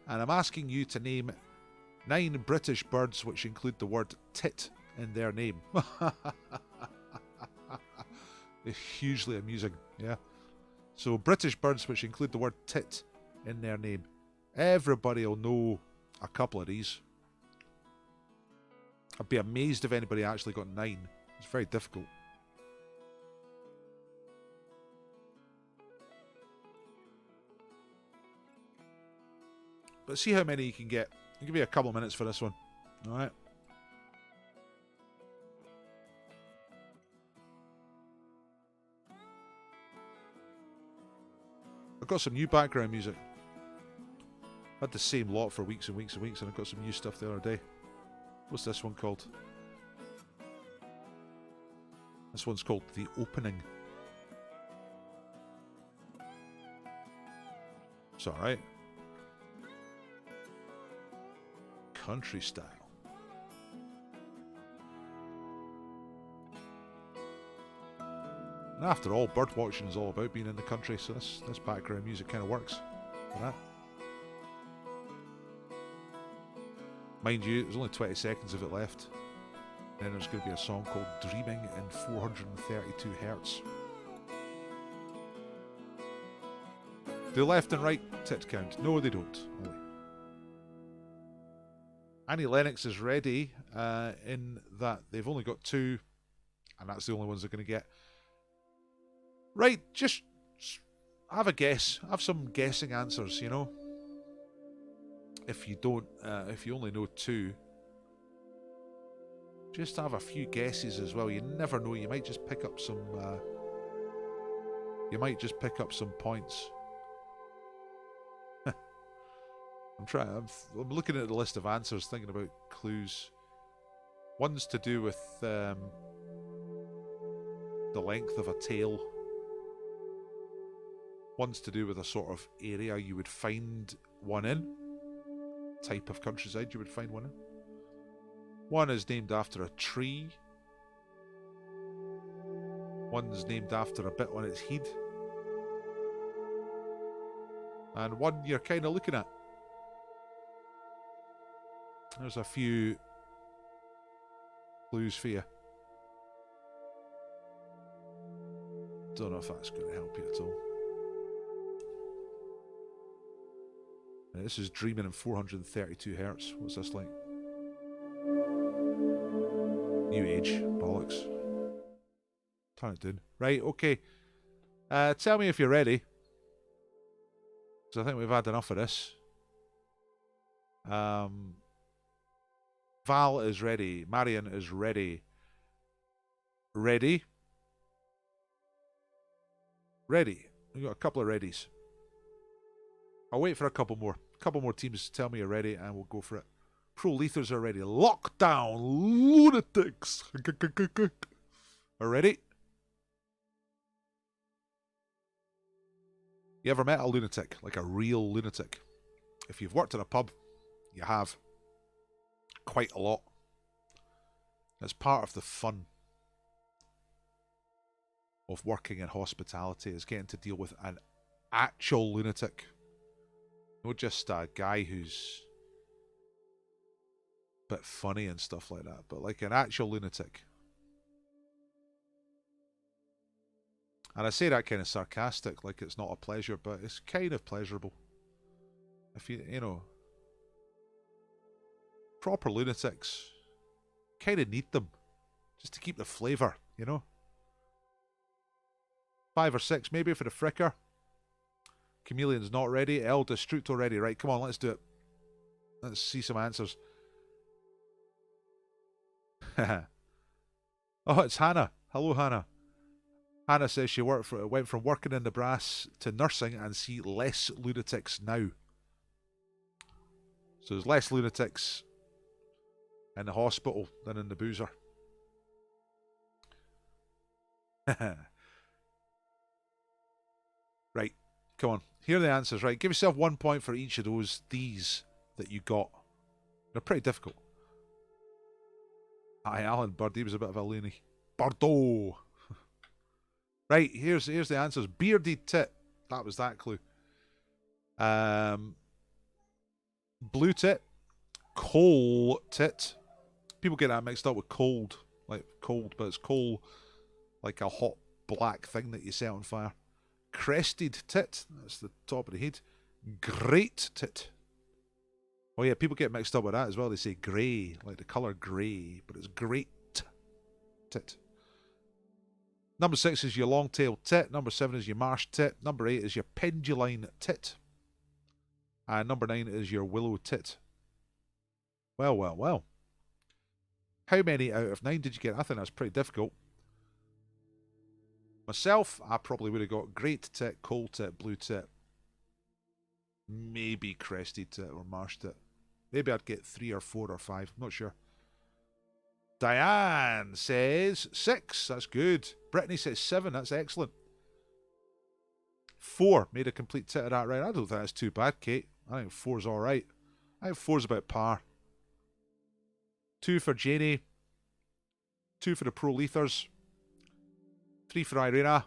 and I'm asking you to name 9 British birds which include the word tit in their name. It's hugely amusing, yeah. So British birds which include the word tit in their name. Everybody will know a couple of these. I'd be amazed if anybody actually got 9. It's very difficult. But see how many you can get. I'll give you a couple of minutes for this one. Alright. I've got some new background music. I had the same lot for weeks and weeks and weeks, and I got some new stuff the other day. What's this one called? This one's called The Opening. It's alright. Country style. And after all, bird watching is all about being in the country, so this background music kind of works for that. Mind you, there's only 20 seconds of it left. Then there's going to be a song called Dreaming in 432 Hertz. Do left and right tit count? No, they don't. Ollie. Annie Lennox is ready in that they've only got 2, and that's the only ones they're going to get. Right, just have a guess. Have some guessing answers, you know. If you don't, if you only know 2, just have a few guesses as well. You never know. You might just pick up some. You might just pick up some points. I'm looking at the list of answers, thinking about clues. One's to do with the length of a tail. One's to do with a sort of area you would find one in. Type of countryside you would find one in. One is named after a tree. One's named after a bit on its head. And one you're kind of looking at. There's a few clues for you. Don't know if that's going to help you at all. Now, this is Dreaming in 432 hertz. What's this like? New age. Bollocks. Turn it down. Right, okay. Tell me if you're ready. Because I think we've had enough of this. Val is ready. Marion is ready. Ready? Ready. We've got a couple of readies. I'll wait for a couple more. A couple more teams to tell me you're ready and we'll go for it. Pro Lethers are ready. Lockdown Lunatics are ready. You ever met a lunatic? Like a real lunatic? If you've worked in a pub, you have. Quite a lot. It's part of the fun of working in hospitality, is getting to deal with an actual lunatic. Not just a guy who's a bit funny and stuff like that, but like an actual lunatic. And I say that kind of sarcastic, like it's not a pleasure, but it's kind of pleasurable. If you know, proper lunatics, kind of need them just to keep the flavour, you know. 5 or 6, maybe for the fricker. Chameleon's not ready. El Destructo ready. Right, come on, let's do it. Let's see some answers. Oh, it's Hannah. Hello, Hannah. Hannah says she went from working in the brass to nursing and see less lunatics now. So there's less lunatics in the hospital than in the boozer. Right, come on. Here are the answers, right? Give yourself 1 point for each of these that you got. They're pretty difficult. Aye, Alan Bird, he was a bit of a loony. Bordeaux. Right, here's the answers. Bearded tit. That was that clue. Blue tit. Coal tit. People get that mixed up with cold. Like cold, but it's coal. Like a hot black thing that you set on fire. Crested tit. That's the top of the head. Great tit. Oh yeah, people get mixed up with that as well. They say grey, like the colour grey, but it's great tit. Number 6 is your long-tailed tit. Number 7 is your marsh tit. Number 8 is your penduline tit. And number 9 is your willow tit. Well, well, well. How many out of 9 did you get? I think that's pretty difficult. Myself, I probably would have got great tit, coal tit, blue tit. Maybe crested tit or marsh tit. Maybe I'd get 3 or 4 or 5. I'm not sure. Diane says 6. That's good. Brittany says 7. That's excellent. 4. Made a complete tit of that right. I don't think that's too bad, Kate. I think 4's alright. I think 4's about par. 2 for Janie. 2 for the Pro Lethers. 3 for Irina.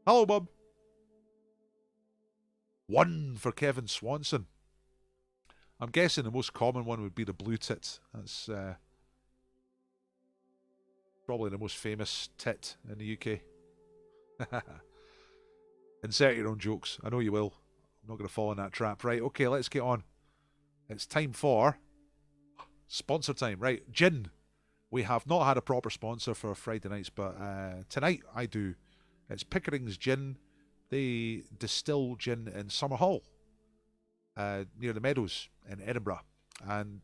Hello, Bob. 1 for Kevin Swanson. I'm guessing the most common one would be the blue tit. That's probably the most famous tit in the UK. Insert your own jokes. I know you will. I'm not going to fall in that trap. Right, okay, let's get on. It's time for sponsor time. Right, gin. We have not had a proper sponsor for Friday nights, but tonight I do. It's Pickering's Gin. They distill gin in Summerhall, near the Meadows in Edinburgh. And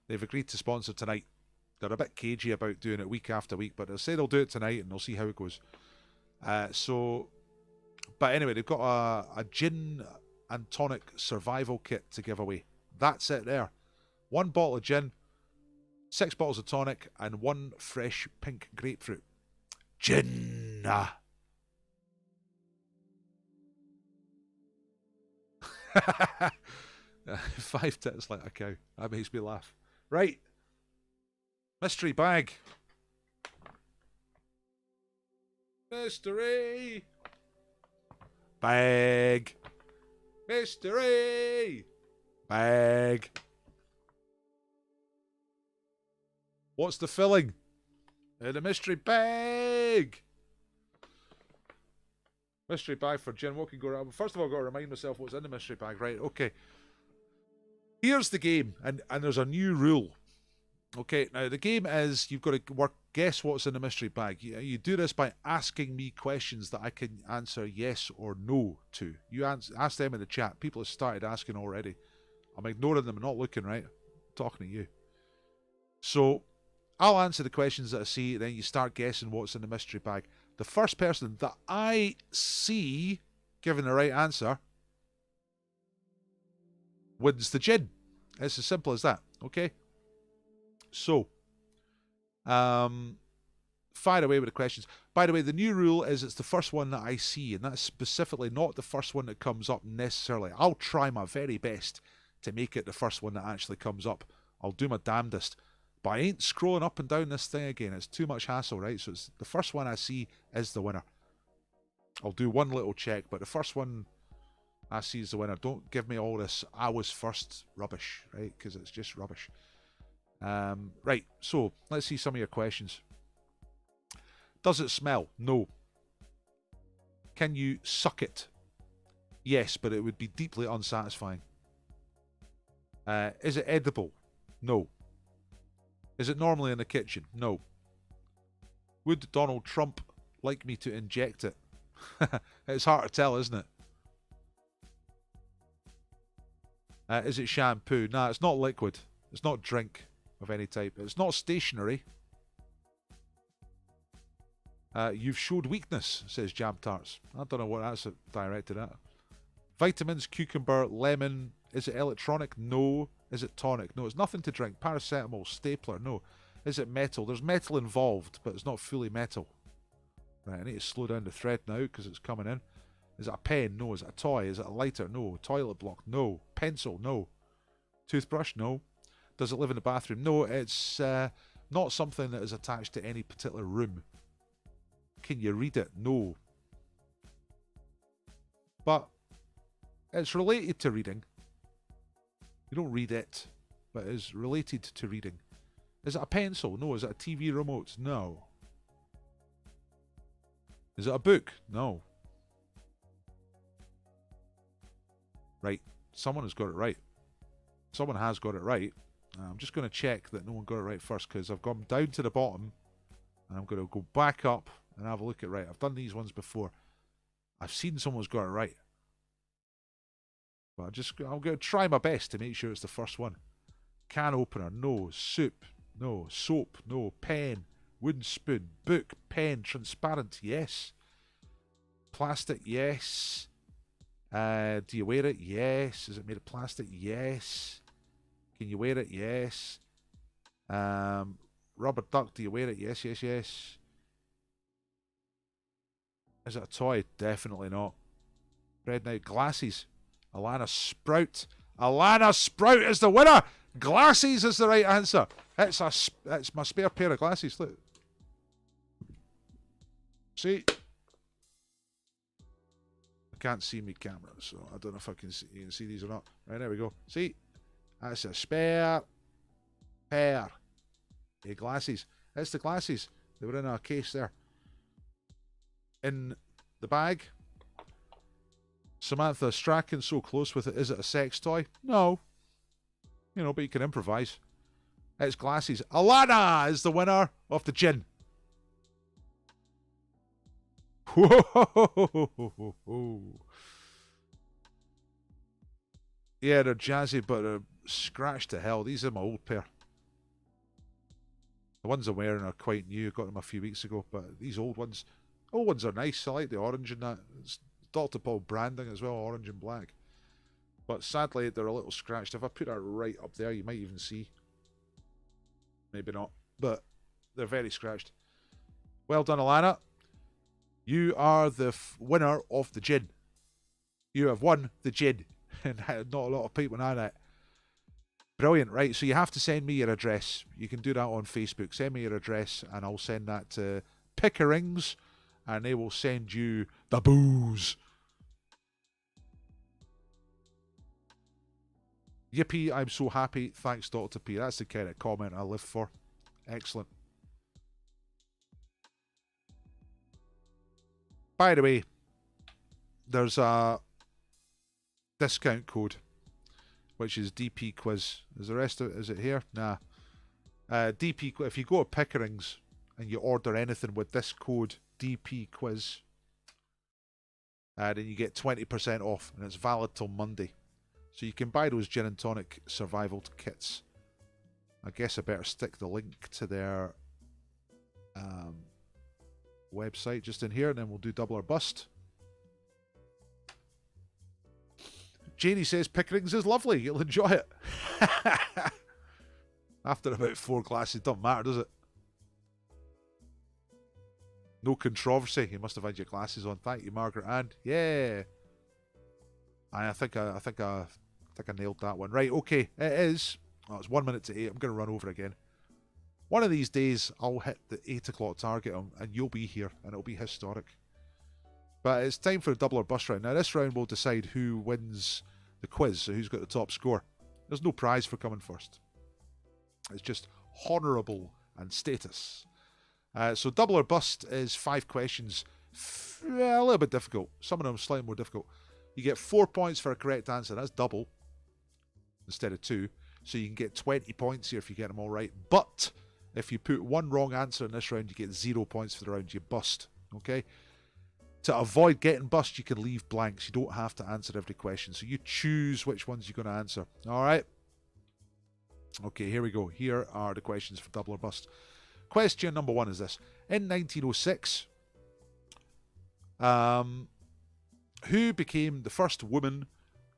they've agreed to sponsor tonight. They're a bit cagey about doing it week after week, but they'll say they'll do it tonight and they'll see how it goes. But anyway, they've got a gin and tonic survival kit to give away. That's it there. 1 bottle of gin, 6 bottles of tonic, and 1 fresh pink grapefruit. Gin. 5 tits like a cow. That makes me laugh. Right. Mystery bag. Mystery bag. Mystery bag. What's the filling in a mystery bag? Mystery bag for gin. What can go around? First of all, I've got to remind myself what's in the mystery bag. Right, okay. Here's the game, and there's a new rule. Okay, now the game is you've got to guess what's in the mystery bag. You do this by asking me questions that I can answer yes or no to. You ask them in the chat. People have started asking already. I'm ignoring them and not looking, right? I'm talking to you. So I'll answer the questions that I see, then you start guessing what's in the mystery bag. The first person that I see giving the right answer wins the gin. It's as simple as that, okay? So, fire away with the questions. By the way, the new rule is it's the first one that I see, and that's specifically not the first one that comes up necessarily. I'll try my very best to make it the first one that actually comes up. I'll do my damnedest. But I ain't scrolling up and down this thing again. It's too much hassle, right? So it's the first one I see is the winner. I'll do one little check, but the first one I see is the winner. Don't give me all this I was first rubbish, right? Because it's just rubbish. Right, so let's see some of your questions. Does it smell? No. Can you suck it? Yes, but it would be deeply unsatisfying. Is it edible? No. Is it normally in the kitchen? No. Would Donald Trump like me to inject it? It's hard to tell, isn't it? Is it shampoo? Nah, it's not liquid. It's not drink of any type. It's not stationary. You've showed weakness, says Jam Tarts. I don't know what that's directed at. Vitamins, cucumber, lemon. Is it electronic? No. Is it tonic? No. It's nothing to drink. Paracetamol, stapler? No. Is it metal? There's metal involved, but it's not fully metal. Right, I need to slow down the thread now because it's coming in. Is it a pen? No. Is it a toy? Is it a lighter? No. Toilet block? No. Pencil? No. Toothbrush? No. Does it live in the bathroom? No. It's not something that is attached to any particular room. Can you read it? No. But it's related to reading. You don't read it, but it is related to reading. Is it a pencil? No. Is it a TV remote? No. Is it a book? No. Right. Someone has got it right. Someone has got it right. I'm just going to check that no one got it right first because I've gone down to the bottom and I'm going to go back up and have a look at right. I've done these ones before. I've seen someone's got it right. But I'm going to try my best to make sure it's the first one. Can opener, no. Soup, no. Soap, no. Pen, wooden spoon, book, pen, transparent, yes. Plastic, yes. Do you wear it? Yes. Is it made of plastic? Yes. Can you wear it? Yes. Rubber duck, do you wear it? Yes, yes, yes. Is it a toy? Definitely not. Red Night glasses. Alana Sprout. Alana Sprout is the winner. Glasses is the right answer. It's my spare pair of glasses. Look. See? I can't see me camera, so I don't know if you can see these or not. Right, there we go. See? That's a spare pair of glasses. It's the glasses. They were in a case there. In the bag. Samantha Strachan, so close with it. Is it a sex toy? No. You know, but you can improvise. It's glasses. Alana is the winner of the gin. Whoa. Yeah, they're jazzy, but they're scratched to hell. These are my old pair. The ones I'm wearing are quite new. Got them a few weeks ago, but these old ones are nice. I like the orange and that. It's Dr. Paul branding as well, orange and black. But sadly, they're a little scratched. If I put that right up there, you might even see. Maybe not, but they're very scratched. Well done, Alana. You are the winner of the gin. You have won the gin. And not a lot of people know that. Brilliant, right? So you have to send me your address. You can do that on Facebook. Send me your address and I'll send that to Pickerings and they will send you the booze. Yippee, I'm so happy. Thanks, Dr. P. That's the kind of comment I live for. Excellent. By the way, there's a discount code, which is DP Quiz. Is the rest of it, is it here? Nah. DP, if you go to Pickering's and you order anything with this code DP Quiz, then you get 20% off, and it's valid till Monday. So you can buy those gin and tonic survival kits. I guess I better stick the link to their website just in here, and then we'll do double or bust. Janie says Pickering's is lovely. You'll enjoy it. After about 4 glasses, don't matter, does it? No controversy. You must have had your glasses on. Thank you, Margaret Ann. Yeah. I think I nailed that one. Right, okay. It is. Oh, it's 1 minute to 8. I'm going to run over again. One of these days, I'll hit the 8 o'clock target, and you'll be here, and it'll be historic. But it's time for a double or bust round. Now, this round will decide who wins the quiz, so who's got the top score. There's no prize for coming first. It's just honourable and status. So double or bust is 5 questions. A little bit difficult. Some of them slightly more difficult. You get 4 points for a correct answer. That's double instead of 2. So you can get 20 points here if you get them all right. But if you put one wrong answer in this round, you get 0 points for the round. You bust. Okay? To avoid getting bust, you can leave blanks. You don't have to answer every question. So you choose which ones you're going to answer. All right? Okay, here we go. Here are the questions for double or bust. Question number 1 is this. In 1906, who became the first woman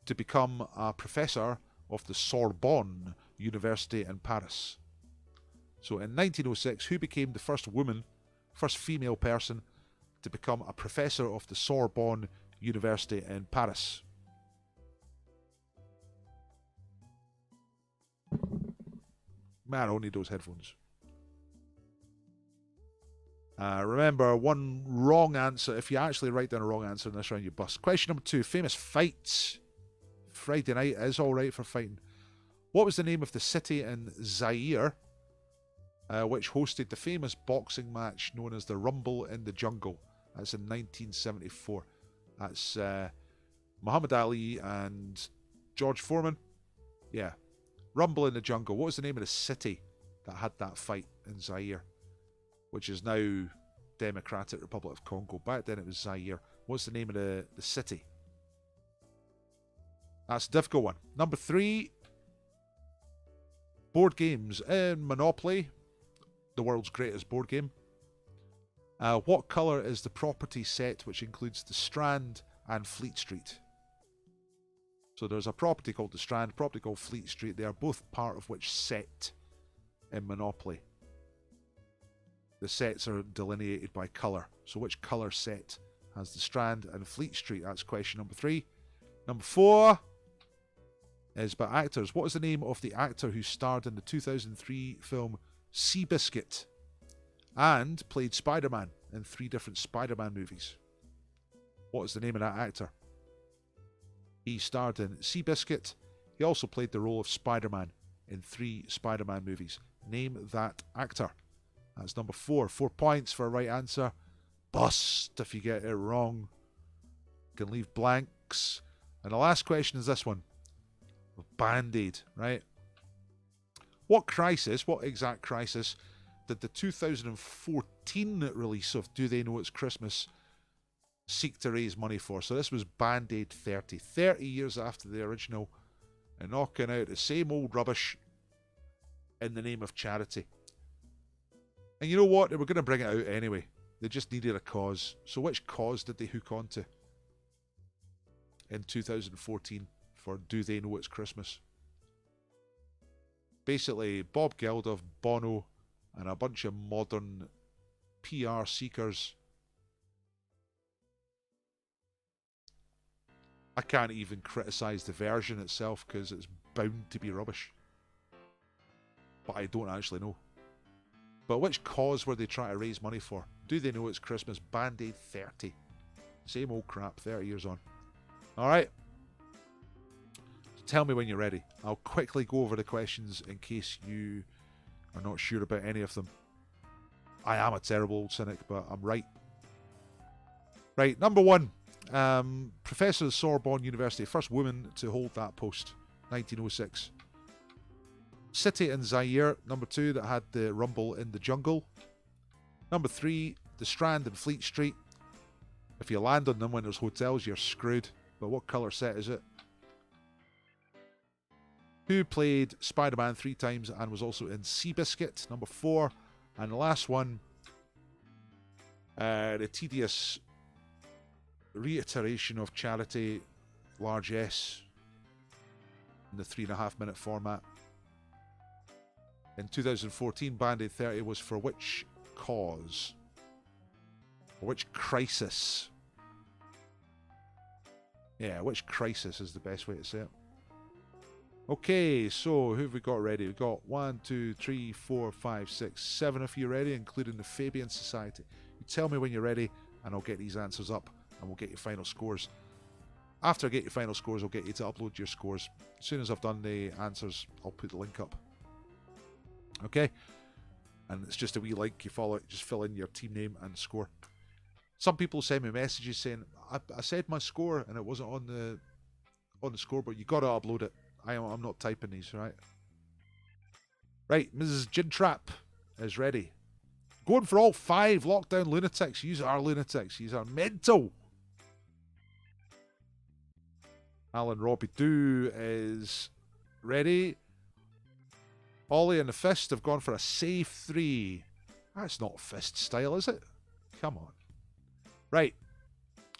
to become a professor of the Sorbonne University in Paris? So in 1906, who became the first female person to become a professor of the Sorbonne University in Paris? Man, I don't need those headphones. Remember, one wrong answer. If you actually write down a wrong answer in this round, you bust. Question number 2. Famous fights. Friday night is alright for fighting. What was the name of the city in Zaire which hosted the famous boxing match known as the Rumble in the Jungle? That's in 1974. That's Muhammad Ali and George Foreman. Yeah. Rumble in the Jungle. What was the name of the city that had that fight in Zaire, which is now Democratic Republic of Congo? Back then it was Zaire. What's the name of the city? That's a difficult one. Number 3. Board games. In Monopoly, the world's greatest board game, what colour is the property set which includes the Strand and Fleet Street? So there's a property called the Strand, property called Fleet Street. They are both part of which set in Monopoly? The sets are delineated by colour. So which colour set has the Strand and Fleet Street? That's question number 3. Number 4 is about actors. What is the name of the actor who starred in the 2003 film Seabiscuit and played Spider-Man in 3 different Spider-Man movies? What is the name of that actor? He starred in Seabiscuit. He also played the role of Spider-Man in 3 Spider-Man movies. Name that actor. That's number 4. 4 points for a right answer. Bust if you get it wrong. You can leave blanks. And the last question is this one. Band-Aid, right? What exact crisis did the 2014 release of Do They Know It's Christmas seek to raise money for? So this was Band-Aid 30. 30 years after the original, and knocking out the same old rubbish in the name of charity. And you know what? They were going to bring it out anyway. They just needed a cause. So which cause did they hook onto in 2014 for Do They Know It's Christmas? Basically, Bob Geldof, Bono, and a bunch of modern PR seekers. I can't even criticise the version itself because it's bound to be rubbish. But I don't actually know. But which cause were they trying to raise money for? Do They Know It's Christmas? Band-Aid 30. Same old crap, 30 years on. Alright. Tell me when you're ready. I'll quickly go over the questions in case you are not sure about any of them. I am a terrible old cynic, but I'm right. Right, number 1. Professor of Sorbonne University, first woman to hold that post, 1906. City in Zaire, number 2, that had the rumble in the jungle. Number 3, the Strand and Fleet Street. If you land on them when there's hotels, you're screwed. But what colour set is it? Who played Spider-Man 3 times and was also in Seabiscuit, number 4. And the last one, the tedious reiteration of charity, large S, in the 3.5 minute format. In 2014, Band-Aid 30 was for which cause? Or which crisis? Yeah, which crisis is the best way to say it. Okay, so who have we got ready? We've got 1, 2, 3, 4, 5, 6, 7 of you ready, including the Fabian Society. You tell me when you're ready, and I'll get these answers up, and we'll get your final scores. After I get your final scores, I'll get you to upload your scores. As soon as I've done the answers, I'll put the link up. Okay? And it's just a wee link. You follow it, just fill in your team name and score. Some people send me messages saying, I said my score, and it wasn't on the scoreboard. You got to upload it. I'm not typing these, right? Right, Mrs. Gintrap is ready. Going for all 5 lockdown lunatics. These are lunatics. These are mental. Alan Robbie Doo is ready. Ollie and the Fist have gone for a safe 3. That's not Fist style, is it? Come on. Right.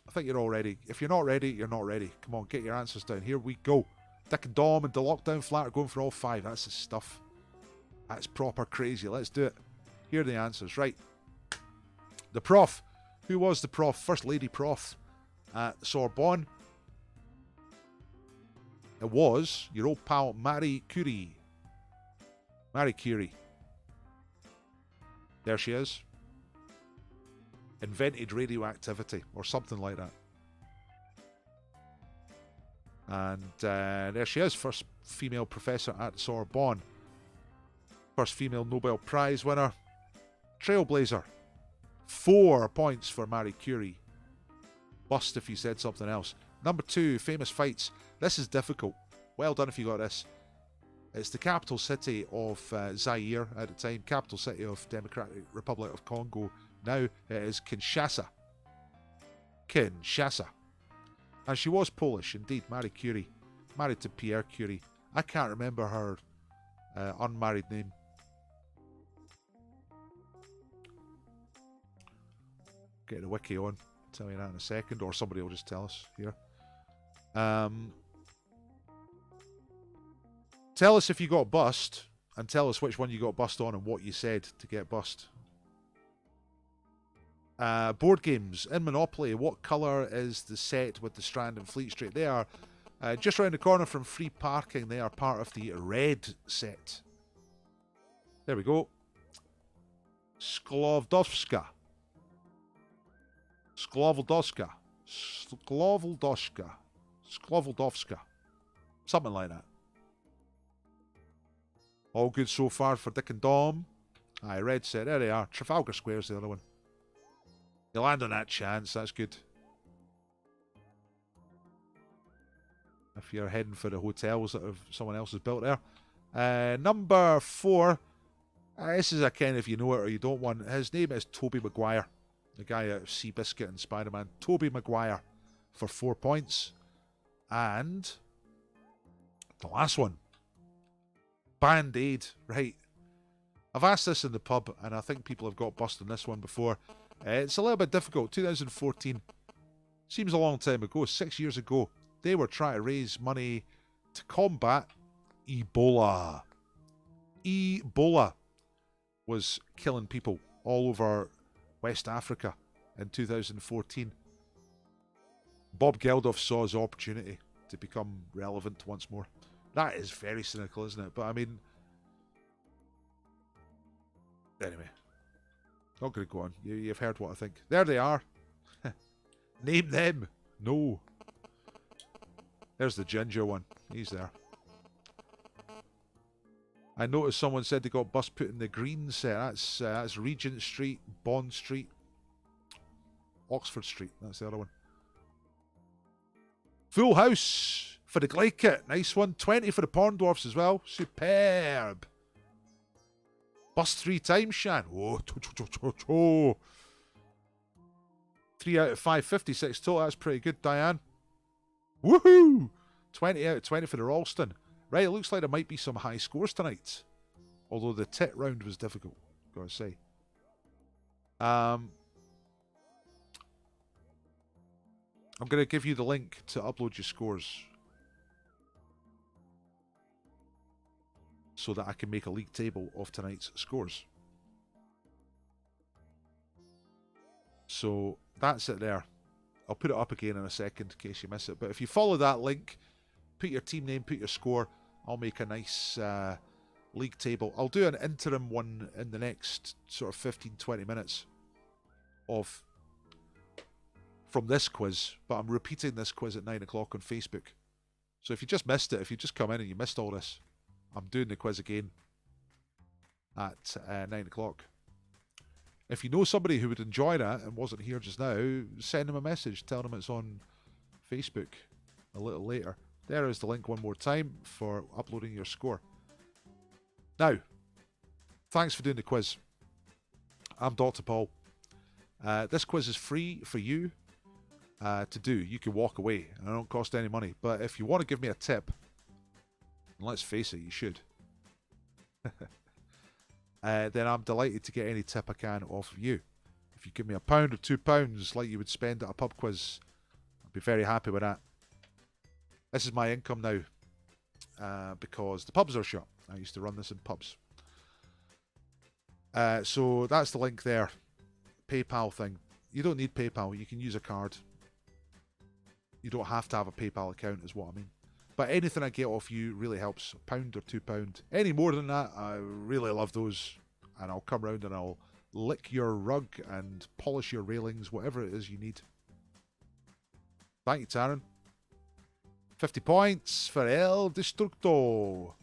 I think you're all ready. If you're not ready, you're not ready. Come on, get your answers down. Here we go. Dick and Dom and the Lockdown Flat are going for all 5. That's the stuff. That's proper crazy. Let's do it. Here are the answers. Right. The Prof. Who was the Prof? First Lady Prof at Sorbonne. It was your old pal Marie Curie. Marie Curie. There she is. Invented radioactivity or something like that. And there she is, first female professor at Sorbonne. First female Nobel Prize winner. Trailblazer. 4 points for Marie Curie. Bust if you said something else. Number 2, famous fights. This is difficult. Well done if you got this. It's the capital city of Zaire at the time. Capital city of Democratic Republic of Congo. Now it is Kinshasa. Kinshasa. And she was Polish, indeed, Marie Curie. Married to Pierre Curie. I can't remember her unmarried name. Get the wiki on. Tell you that in a second, or somebody will just tell us here. Tell us if you got bust, and tell us which one you got bust on and what you said to get bust. Board games. In Monopoly, what colour is the set with the Strand and Fleet Street? They are just round the corner from free parking. They are part of the red set. There we go. Sklovdovska. Sklovdovska. Sklovdovska. Sklovdovska. Something like that. All good so far for Dick and Dom. Aye, red set. There they are. Trafalgar Square's the other one. You land on that chance, that's good. If you're heading for the hotels that someone else has built there. Number 4. This is a kind if you know it or you don't one. His name is Tobey Maguire. The guy out of Seabiscuit and Spider-Man. Tobey Maguire for 4 points. And the last one. Band-Aid. Right. I've asked this in the pub and I think people have got bust on this one before. It's a little bit difficult. 2014 seems a long time ago. 6 years ago, they were trying to raise money to combat Ebola. Ebola was killing people all over West Africa in 2014. Bob Geldof saw his opportunity to become relevant once more. That is very cynical, isn't it? But I mean, anyway. Not going to go on. You've heard what I think. There they are. Name them. No. There's the ginger one. He's there. I noticed someone said they got bus put in the green set. That's Regent Street, Bond Street, Oxford Street. That's the other one. Full house for the Glide Kit. Nice one. 20 for the Porn Dwarfs as well. Superb. Bus 3 times, Shan. Oh, 3 out of 5, 56 total. That's pretty good, Diane. Woohoo! 20 out of 20 for the Ralston. Right, it looks like there might be some high scores tonight. Although the tit round was difficult, gotta say. I'm going to give you the link to upload your scores so that I can make a league table of tonight's scores. So that's it there. I'll put it up again in a second in case you miss it. But if you follow that link, put your team name, put your score, I'll make a nice league table. I'll do an interim one in the next sort of 15-20 minutes from this quiz, but I'm repeating this quiz at 9 o'clock on Facebook. So if you just missed it, if you just come in and you missed all this, I'm doing the quiz again at 9 o'clock. If you know somebody who would enjoy that and wasn't here just now, send them a message. Tell them it's on Facebook a little later. There is the link one more time for uploading your score. Now, thanks for doing the quiz. I'm Dr. Paul. This quiz is free for you to do. You can walk away and it don't cost any money. But if you want to give me a tip, and let's face it, you should. Then I'm delighted to get any tip I can off of you. If you give me £1 or £2 like you would spend at a pub quiz, I'd be very happy with that. This is my income now because the pubs are shut. I used to run this in pubs. So that's the link there. PayPal thing. You don't need PayPal. You can use a card. You don't have to have a PayPal account is what I mean. But anything I get off you really helps. £1 or £2. Any more than that, I really love those. And I'll come round and I'll lick your rug and polish your railings, whatever it is you need. Thank you, Taryn. 50 points for El Destructo.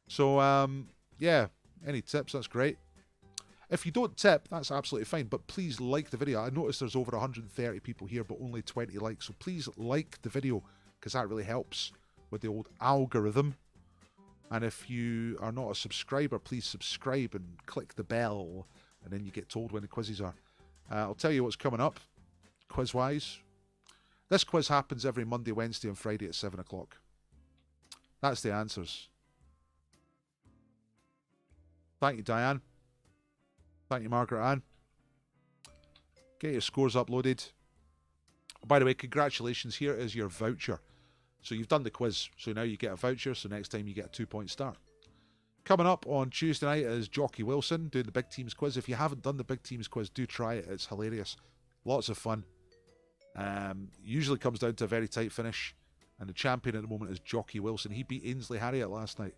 So, yeah, any tips, that's great. If you don't tip, that's absolutely fine, but please like the video. I noticed there's over 130 people here, but only 20 likes, so please like the video, because that really helps with the old algorithm. And if you are not a subscriber, please subscribe and click the bell, and then you get told when the quizzes are. I'll tell you what's coming up, quiz-wise. This quiz happens every Monday, Wednesday, and Friday at 7 o'clock. That's the answers. Thank you, Diane. Thank you, Margaret Ann. Get your scores uploaded. By the way, congratulations. Here is your voucher. So you've done the quiz. So now you get a voucher. So next time you get a 2-point start. Coming up on Tuesday night is Jockey Wilson doing the Big Teams quiz. If you haven't done the Big Teams quiz, do try it. It's hilarious. Lots of fun. Usually comes down to a very tight finish. And the champion at the moment is Jockey Wilson. He beat Ainsley Harriott last night.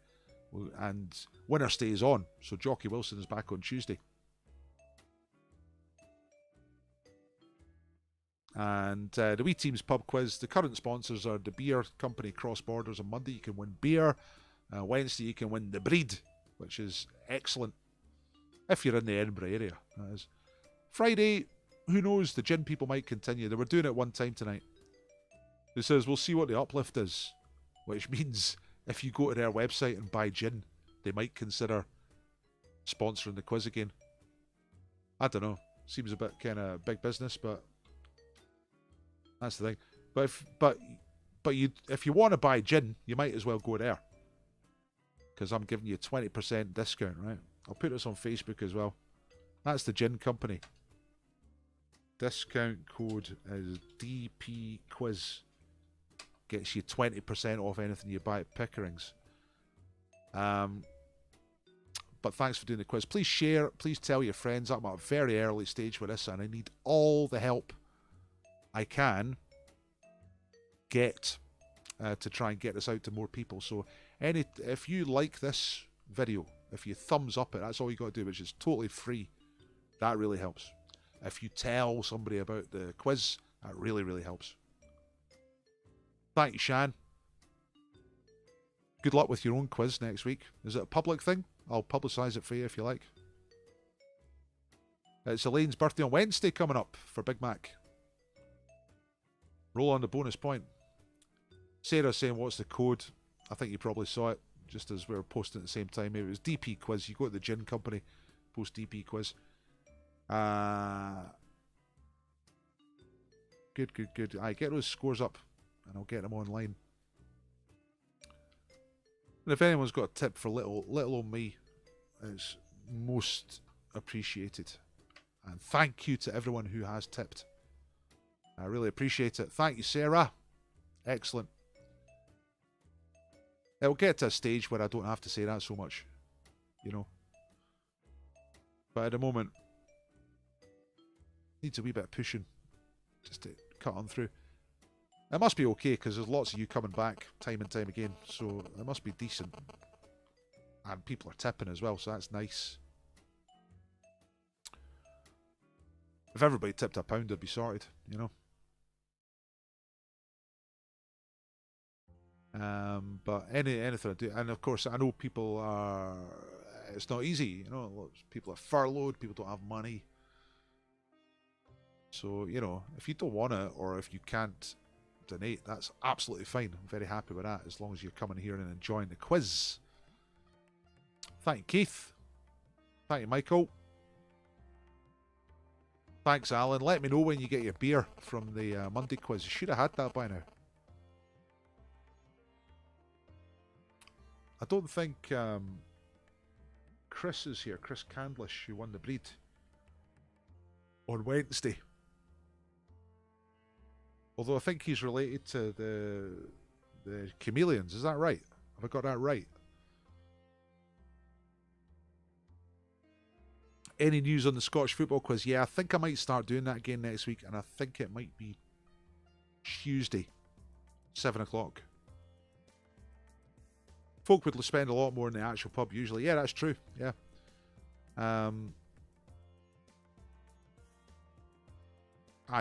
And winner stays on. So Jockey Wilson is back on Tuesday. And the Wee Teams pub quiz, the current sponsors are the beer company Cross Borders. On Monday you can win beer. Wednesday you can win the breed, which is excellent if you're in the Edinburgh area. That is. Friday, who knows, the gin people might continue. They were doing it one time tonight. Who says we'll see what the uplift is, which means if you go to their website and buy gin, they might consider sponsoring the quiz again. I don't know. Seems a bit kind of big business, but that's the thing. But if you want to buy gin, you might as well go there, because I'm giving you a 20% discount, right? I'll put this on Facebook as well. That's the gin company. Discount code is DP Quiz. Gets you 20% off anything you buy at Pickering's. But thanks for doing the quiz. Please share. Please tell your friends. I'm at a very early stage with this, and I need all the help I can get to try and get this out to more people. So if you like this video, if you thumbs up it, that's all you got to do, which is totally free. That really helps. If you tell somebody about the quiz, that really, really helps. Thank you, Shan. Good luck with your own quiz next week. Is it a public thing? I'll publicise it for you if you like. It's Elaine's birthday on Wednesday coming up for Big Mac. Roll on the bonus point. Sarah saying, what's the code? I think you probably saw it just as we were posting at the same time. It was DP quiz. You go to the gin company, post DP quiz. Good. I get those scores up and I'll get them online. And if anyone's got a tip for little old me, it's most appreciated. And thank you to everyone who has tipped. I really appreciate it. Thank you, Sarah. Excellent. It'll get to a stage where I don't have to say that so much, you know. But at the moment, needs a wee bit of pushing just to cut on through. It must be okay because there's lots of you coming back time and time again, so it must be decent. And people are tipping as well, so that's nice. If everybody tipped £1, I'd be sorted, you know. But anything I do, and of course I know people are. It's not easy, you know. People are furloughed. People don't have money. So you know, if you don't want it or if you can't donate, that's absolutely fine. I'm very happy with that as long as you're coming here and enjoying the quiz. Thank you, Keith. Thank you, Michael. Thanks, Alan. Let me know when you get your beer from the Monday quiz. You should have had that by now. I don't think Chris is here. Chris Candlish, who won the breed on Wednesday. Although I think he's related to the Chameleons. Is that right? Have I got that right? Any news on the Scottish football quiz? Yeah, I think I might start doing that again next week, and I think it might be Tuesday, 7 o'clock. Folk would spend a lot more in the actual pub usually. Yeah, that's true. Yeah. Aye,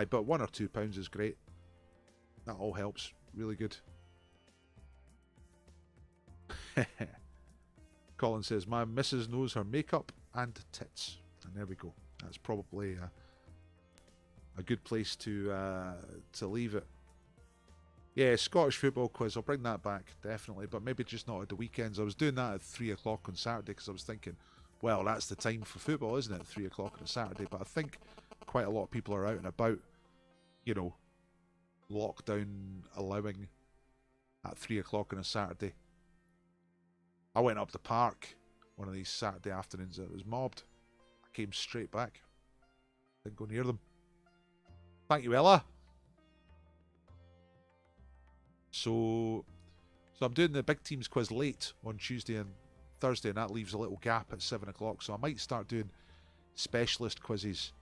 but £1 or £2 is great. That all helps. Really good. Colin says, my missus knows her makeup and tits. And there we go. That's probably a good place to leave it. Yeah, Scottish football quiz. I'll bring that back, definitely. But maybe just not at the weekends. I was doing that at 3 o'clock on Saturday because I was thinking, well, that's the time for football, isn't it? 3 o'clock on a Saturday. But I think quite a lot of people are out and about, you know, lockdown allowing at 3 o'clock on a Saturday. I went up the park one of these Saturday afternoons. It was mobbed. I came straight back. Didn't go near them. Thank you, Ella. So I'm doing the big teams quiz late on Tuesday and Thursday, and that leaves a little gap at 7 o'clock. So I might start doing specialist quizzes.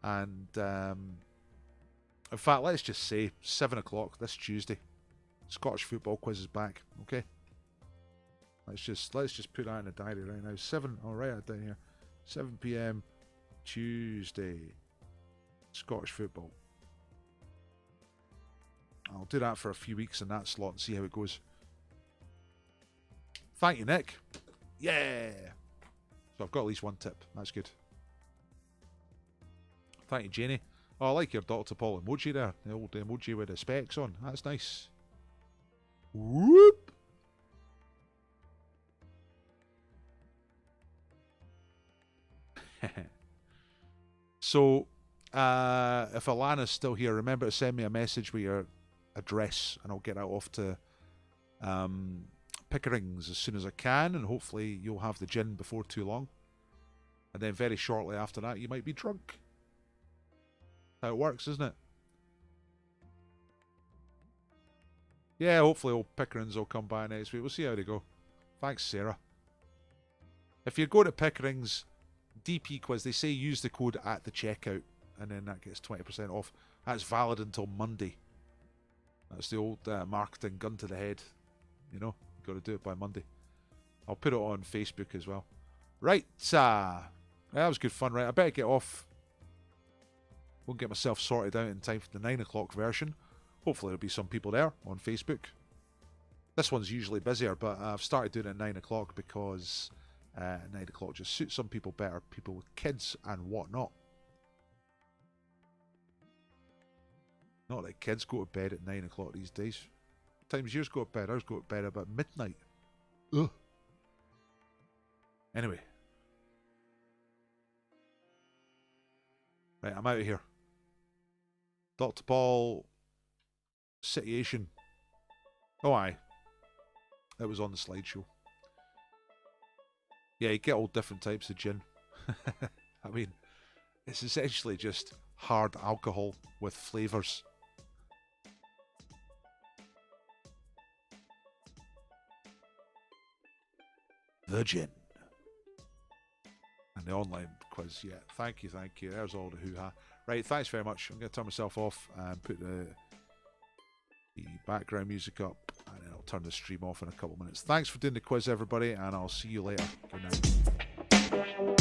And in fact, let's just say 7 o'clock this Tuesday. Scottish football quiz is back. Okay. Let's just put that in the diary right now. 7. I'll write it down here. 7 p.m. Tuesday. Scottish football. I'll do that for a few weeks in that slot and see how it goes. Thank you, Nick. Yeah. So I've got at least one tip. That's good. Thank you, Jenny. Oh, I like your Dr. Paul emoji there. The old emoji with the specs on. That's nice. Whoop. So, if Alana's still here, remember to send me a message with your address and I'll get that off to Pickering's as soon as I can, and hopefully you'll have the gin before too long. And then very shortly after that, you might be drunk. How it works, isn't it? Yeah, hopefully old Pickering's will come by next week. We'll see how they go. Thanks, Sarah. If you go to Pickering's DP quiz, they say use the code at the checkout, and then that gets 20% off. That's valid until Monday. That's the old marketing gun to the head. You know, you've got to do it by Monday. I'll put it on Facebook as well. Right, that was good fun, right? I better get off. Won't get myself sorted out in time for the 9 o'clock version. Hopefully there'll be some people there on Facebook. This one's usually busier, but I've started doing it at 9 o'clock because 9 o'clock just suits some people better, people with kids and whatnot. Not that kids go to bed at 9 o'clock these days. Times yours go to bed, ours go to bed about midnight. Ugh. Anyway. Right, I'm out of here. Dr. Paul, Situation. Oh, aye. It was on the slideshow. Yeah, you get all different types of gin. I mean, it's essentially just hard alcohol with flavours. The gin. And the online quiz, yeah. Thank you, thank you. There's all the hoo-ha. Right, thanks very much. I'm going to turn myself off and put the background music up, and then I'll turn the stream off in a couple of minutes. Thanks for doing the quiz, everybody, and I'll see you later. Good night.